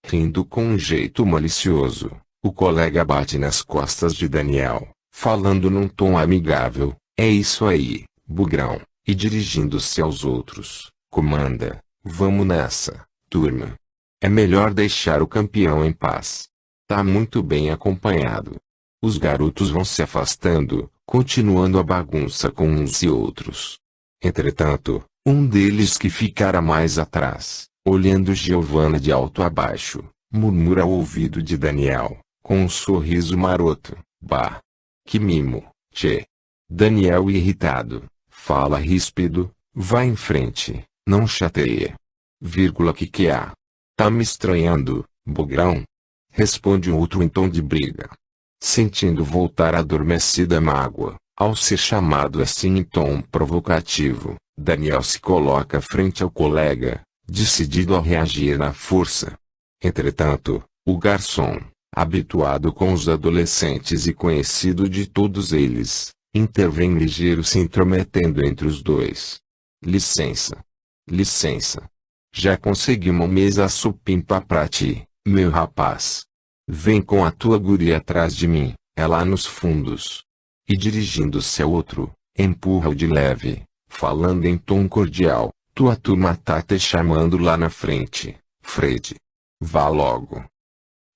Rindo com um jeito malicioso, o colega bate nas costas de Daniel, falando num tom amigável, é isso aí, Bugrão, e dirigindo-se aos outros, comanda, vamos nessa, turma. É melhor deixar o campeão em paz. Tá muito bem acompanhado. Os garotos vão se afastando, continuando a bagunça com uns e outros. Entretanto, um deles que ficara mais atrás, olhando Giovanna de alto a baixo, murmura ao ouvido de Daniel, com um sorriso maroto, bah! Que mimo, tchê! Daniel irritado, fala ríspido, vai em frente, não chateia. Que há? Tá me estranhando, Bugrão? Responde um outro em tom de briga. Sentindo voltar adormecida mágoa, ao ser chamado assim em tom provocativo, Daniel se coloca frente ao colega, decidido a reagir na força. Entretanto, o garçom, habituado com os adolescentes e conhecido de todos eles, intervém ligeiro se intrometendo entre os dois. Licença. Licença. Já consegui uma mesa supimpa pra ti, meu rapaz. Vem com a tua guria atrás de mim, é lá nos fundos. E dirigindo-se ao outro, empurra-o de leve, falando em tom cordial, tua turma tá te chamando lá na frente, Fred. Vá logo.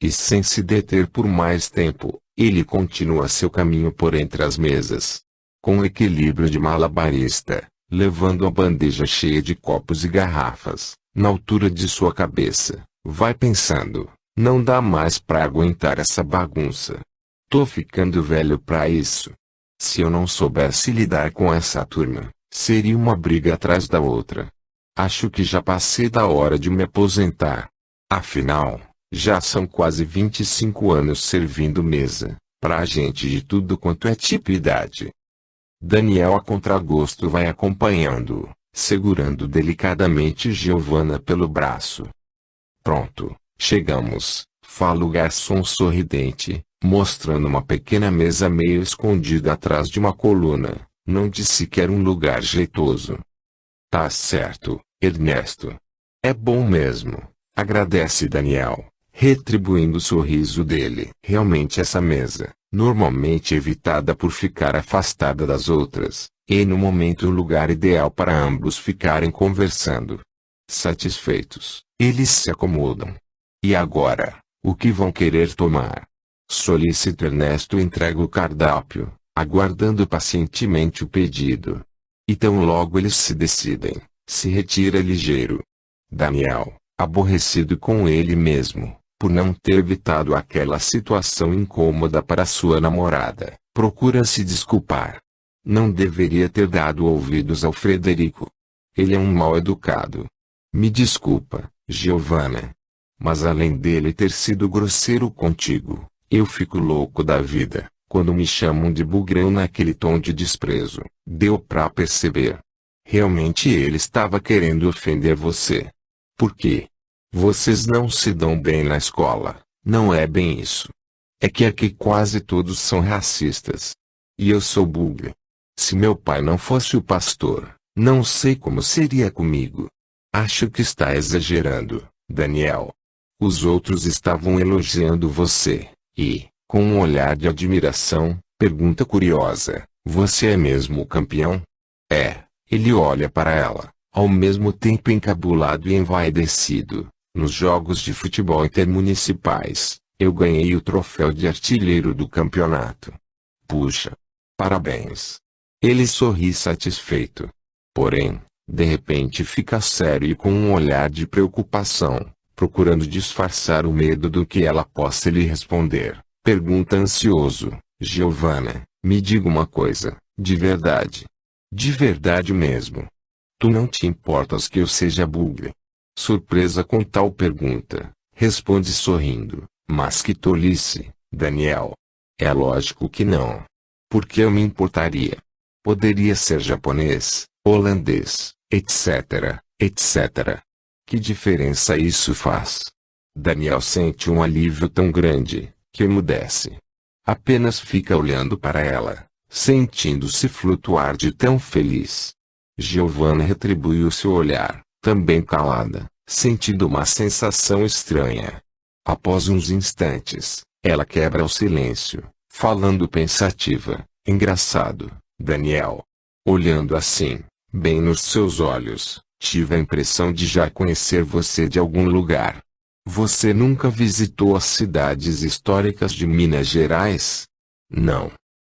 E sem se deter por mais tempo, ele continua seu caminho por entre as mesas. Com equilíbrio de malabarista, levando a bandeja cheia de copos e garrafas, na altura de sua cabeça, vai pensando, não dá mais pra aguentar essa bagunça. Tô ficando velho pra isso. Se eu não soubesse lidar com essa turma, seria uma briga atrás da outra. Acho que já passei da hora de me aposentar. Afinal, já são quase 25 anos servindo mesa, pra gente de tudo quanto é tipo e idade. Daniel a contragosto vai acompanhando-o, segurando delicadamente Giovanna pelo braço. Pronto, chegamos, fala o garçom sorridente, mostrando uma pequena mesa meio escondida atrás de uma coluna, não de sequer um lugar jeitoso. Tá certo, Ernesto. É bom mesmo, agradece Daniel, retribuindo o sorriso dele. Realmente essa mesa, normalmente evitada por ficar afastada das outras, é no momento o lugar ideal para ambos ficarem conversando. Satisfeitos, eles se acomodam. E agora, o que vão querer tomar? Solicita Ernesto entrega o cardápio, aguardando pacientemente o pedido. E tão logo eles se decidem, se retira ligeiro. Daniel, aborrecido com ele mesmo, por não ter evitado aquela situação incômoda para sua namorada, procura se desculpar. Não deveria ter dado ouvidos ao Frederico. Ele é um mal educado. Me desculpa, Giovanna. Mas além dele ter sido grosseiro contigo, eu fico louco da vida, quando me chamam de bugrão naquele tom de desprezo. Deu pra perceber. Realmente ele estava querendo ofender você. Por quê? Vocês não se dão bem na escola, não é bem isso. É que aqui quase todos são racistas. E eu sou bugra. Se meu pai não fosse o pastor, não sei como seria comigo. Acho que está exagerando, Daniel. Os outros estavam elogiando você, e, com um olhar de admiração, pergunta curiosa, você é mesmo o campeão? É, ele olha para ela, ao mesmo tempo encabulado e envaidecido. Nos jogos de futebol intermunicipais, eu ganhei o troféu de artilheiro do campeonato. Puxa! Parabéns. Ele sorri satisfeito. Porém, de repente fica sério e com um olhar de preocupação, procurando disfarçar o medo do que ela possa lhe responder. Pergunta ansioso: Giovanna, me diga uma coisa, de verdade. De verdade mesmo. Tu não te importas que eu seja bugre? Surpresa com tal pergunta, responde sorrindo: mas que tolice, Daniel. É lógico que não. Por que eu me importaria? Poderia ser japonês, holandês, etc, etc. Que diferença isso faz? Daniel sente um alívio tão grande, que emudece. Apenas fica olhando para ela, sentindo-se flutuar de tão feliz. Giovanna retribui o seu olhar, também calada, sentindo uma sensação estranha. Após uns instantes, ela quebra o silêncio, falando pensativa: engraçado, Daniel. Olhando assim, bem nos seus olhos, tive a impressão de já conhecer você de algum lugar. Você nunca visitou as cidades históricas de Minas Gerais? Não.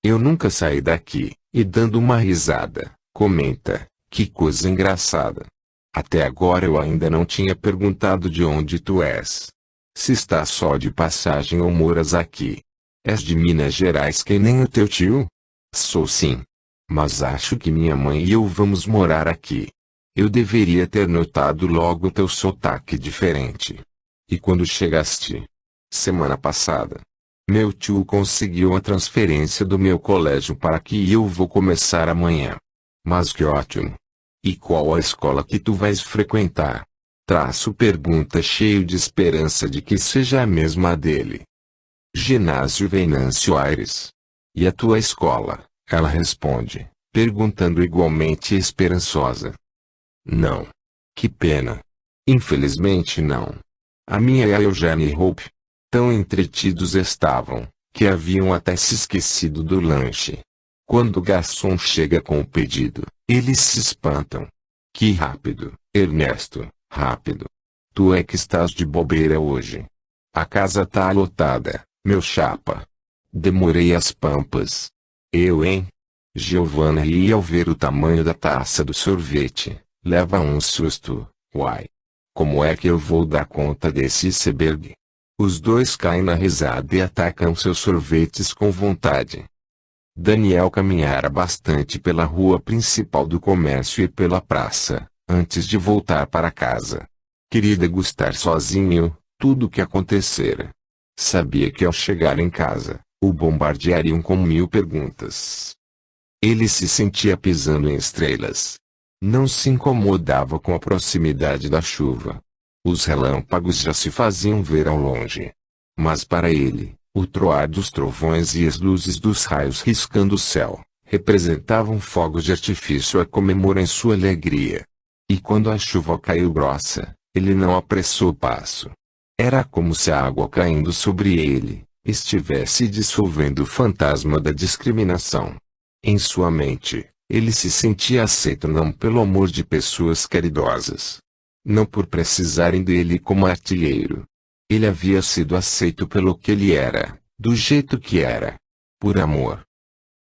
Eu nunca saí daqui. E dando uma risada, comenta: que coisa engraçada. Até agora eu ainda não tinha perguntado de onde tu és. Se estás só de passagem ou moras aqui. És de Minas Gerais que nem o teu tio? Sou sim. Mas acho que minha mãe e eu vamos morar aqui. Eu deveria ter notado logo teu sotaque diferente. E quando chegaste? Semana passada. Meu tio conseguiu a transferência do meu colégio para aqui e eu vou começar amanhã. Mas que ótimo. E qual a escola que tu vais frequentar? Traço pergunta cheio de esperança de que seja a mesma dele. Ginásio Venâncio Aires. E a tua escola? Ela responde, perguntando igualmente esperançosa. Não. Que pena. Infelizmente não. A minha é a Eugênia Hope. Tão entretidos estavam, que haviam até se esquecido do lanche. Quando o garçom chega com o pedido, eles se espantam. Que rápido, Ernesto, rápido. Tu é que estás de bobeira hoje. A casa tá lotada, meu chapa. Demorei as pampas. Eu, hein? Giovanna ri ao ver o tamanho da taça do sorvete. Leva um susto. Uai. Como é que eu vou dar conta desse iceberg? Os dois caem na risada e atacam seus sorvetes com vontade. Daniel caminhara bastante pela rua principal do comércio e pela praça, antes de voltar para casa. Queria degustar sozinho tudo o que acontecera. Sabia que ao chegar em casa, o bombardeariam com 1000 perguntas. Ele se sentia pisando em estrelas. Não se incomodava com a proximidade da chuva. Os relâmpagos já se faziam ver ao longe. Mas para ele, o troar dos trovões e as luzes dos raios riscando o céu, representavam fogos de artifício a comemorar em sua alegria. E quando a chuva caiu grossa, ele não apressou o passo. Era como se a água caindo sobre ele, estivesse dissolvendo o fantasma da discriminação. Em sua mente, ele se sentia aceito não pelo amor de pessoas caridosas. Não por precisarem dele como artilheiro. Ele havia sido aceito pelo que ele era, do jeito que era. Por amor.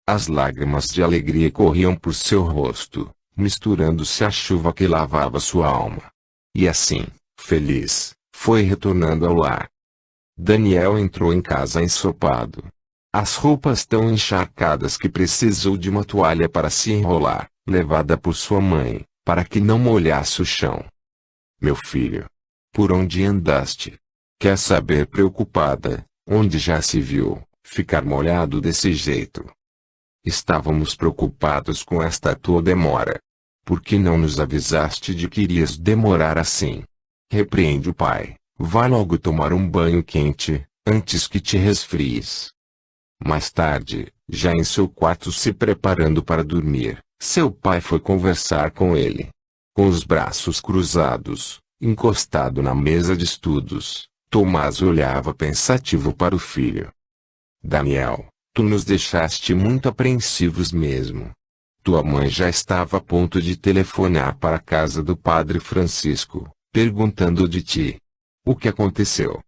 As lágrimas de alegria corriam por seu rosto, misturando-se à chuva que lavava sua alma. E assim, feliz, foi retornando ao lar. Daniel entrou em casa ensopado. As roupas tão encharcadas que precisou de uma toalha para se enrolar, levada por sua mãe, para que não molhasse o chão. Meu filho. Por onde andaste? Quer saber preocupada, onde já se viu, ficar molhado desse jeito? Estávamos preocupados com esta tua demora. Por que não nos avisaste de que irias demorar assim? Repreende o pai, vá logo tomar um banho quente, antes que te resfries. Mais tarde, já em seu quarto se preparando para dormir, seu pai foi conversar com ele. Com os braços cruzados, encostado na mesa de estudos, Tomás olhava pensativo para o filho. Daniel, tu nos deixaste muito apreensivos mesmo. Tua mãe já estava a ponto de telefonar para a casa do padre Francisco, perguntando de ti. O que aconteceu?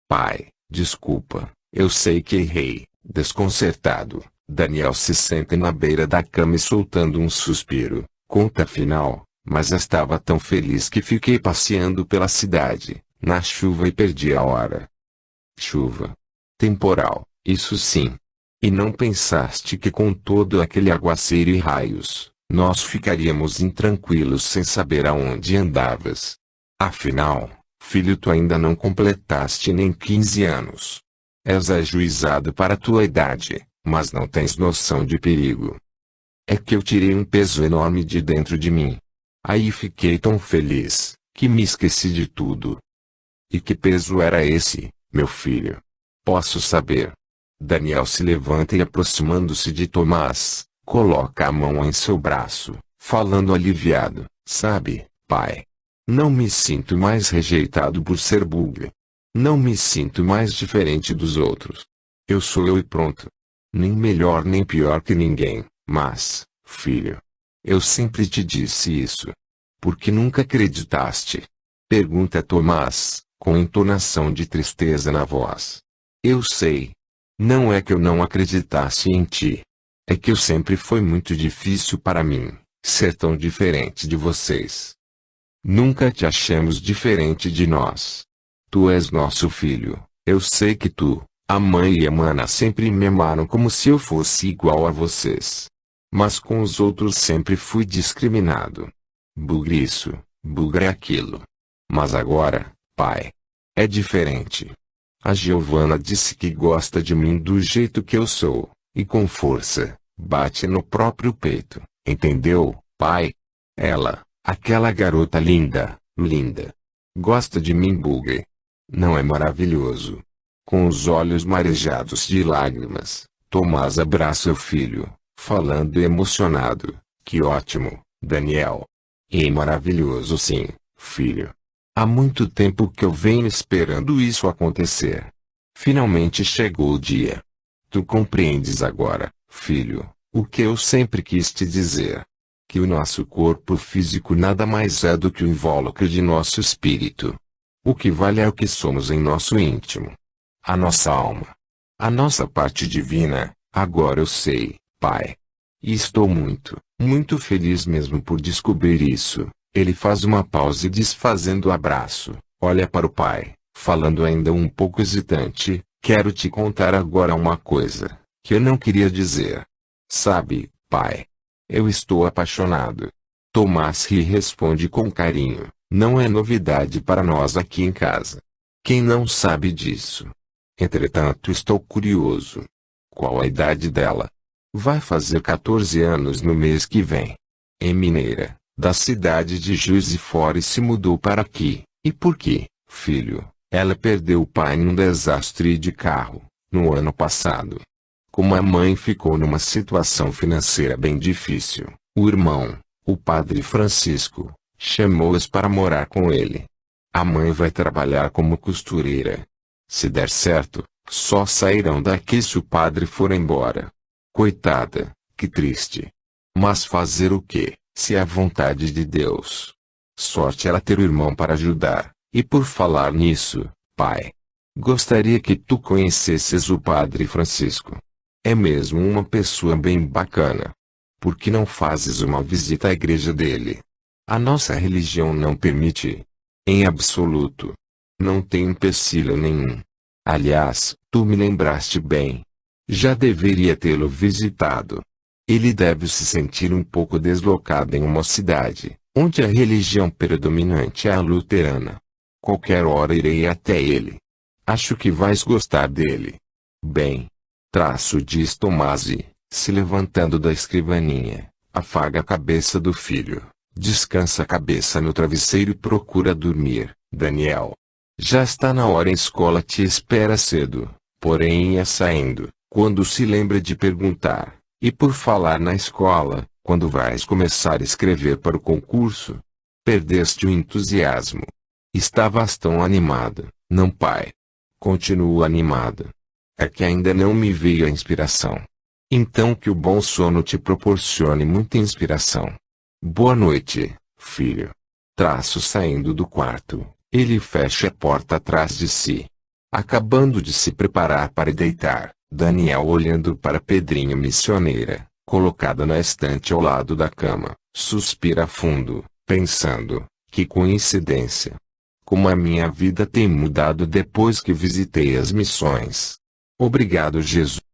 Pai, desculpa, eu sei que errei. Desconcertado, Daniel se senta na beira da cama e soltando um suspiro, conta afinal, mas estava tão feliz que fiquei passeando pela cidade, na chuva e perdi a hora. Chuva. Temporal, isso sim. E não pensaste que com todo aquele aguaceiro e raios, nós ficaríamos intranquilos sem saber aonde andavas? Afinal, filho, tu ainda não completaste nem 15 anos. És ajuizado para a tua idade, mas não tens noção de perigo. É que eu tirei um peso enorme de dentro de mim. Aí fiquei tão feliz, que me esqueci de tudo. E que peso era esse, meu filho? Posso saber? Daniel se levanta e aproximando-se de Tomás, coloca a mão em seu braço, falando aliviado, sabe, pai? Não me sinto mais rejeitado por ser bugre. Não me sinto mais diferente dos outros. Eu sou eu e pronto. Nem melhor nem pior que ninguém, mas, filho, eu sempre te disse isso. Por que nunca acreditaste? Pergunta Tomás, com entonação de tristeza na voz. Eu sei. Não é que eu não acreditasse em ti. É que eu sempre foi muito difícil para mim, ser tão diferente de vocês. Nunca te achamos diferente de nós. Tu és nosso filho, eu sei que tu, a mãe e a mana sempre me amaram como se eu fosse igual a vocês. Mas com os outros sempre fui discriminado. Bugre isso, bugre aquilo. Mas agora, pai, é diferente. A Giovana disse que gosta de mim do jeito que eu sou, e com força, bate no próprio peito, entendeu, pai? Ela, aquela garota linda, linda. Gosta de mim, bugre. Não é maravilhoso? Com os olhos marejados de lágrimas, Tomás abraça o filho, falando emocionado, que ótimo, Daniel. E maravilhoso sim, filho. Há muito tempo que eu venho esperando isso acontecer. Finalmente chegou o dia. Tu compreendes agora, filho, o que eu sempre quis te dizer. Que o nosso corpo físico nada mais é do que o invólucro de nosso espírito. O que vale é o que somos em nosso íntimo. A nossa alma. A nossa parte divina, agora eu sei, pai. E estou muito, muito feliz mesmo por descobrir isso. Ele faz uma pausa e desfazendo o abraço, olha para o pai, falando ainda um pouco hesitante, quero te contar agora uma coisa, que eu não queria dizer. Sabe, pai? Eu estou apaixonado. Tomás ri e responde com carinho, não é novidade para nós aqui em casa. Quem não sabe disso? Entretanto estou curioso. Qual a idade dela? Vai fazer 14 anos no mês que vem. É mineira, da cidade de Juiz de Fora e se mudou para aqui. E por quê, filho? Ela perdeu o pai num desastre de carro, no ano passado. Como a mãe ficou numa situação financeira bem difícil, o irmão, o padre Francisco, chamou-os para morar com ele. A mãe vai trabalhar como costureira. Se der certo, só sairão daqui se o padre for embora. Coitada, que triste. Mas fazer o quê, se é a vontade de Deus? Sorte ela ter o irmão para ajudar. E por falar nisso, pai, gostaria que tu conhecesses o padre Francisco. É mesmo uma pessoa bem bacana. Por que não fazes uma visita à igreja dele? A nossa religião não permite. Em absoluto. Não tem empecilho nenhum. Aliás, tu me lembraste bem. Já deveria tê-lo visitado. Ele deve se sentir um pouco deslocado em uma cidade, onde a religião predominante é a luterana. Qualquer hora irei até ele. Acho que vais gostar dele. Bem. Diz Tomasi, se levantando da escrivaninha, afaga a cabeça do filho, descansa a cabeça no travesseiro e procura dormir, Daniel. Já está na hora, a escola te espera cedo, porém ia saindo, quando se lembra de perguntar, e por falar na escola, quando vais começar a escrever para o concurso? Perdeste o entusiasmo. Estavas tão animado, não, pai? Continua animado. É que ainda não me veio a inspiração. Então que o bom sono te proporcione muita inspiração. Boa noite, filho. Saindo do quarto, ele fecha a porta atrás de si. Acabando de se preparar para deitar, Daniel olhando para Pedrinho missioneira, colocada na estante ao lado da cama, suspira fundo, pensando, que coincidência. Como a minha vida tem mudado depois que visitei as missões. Obrigado, Jesus.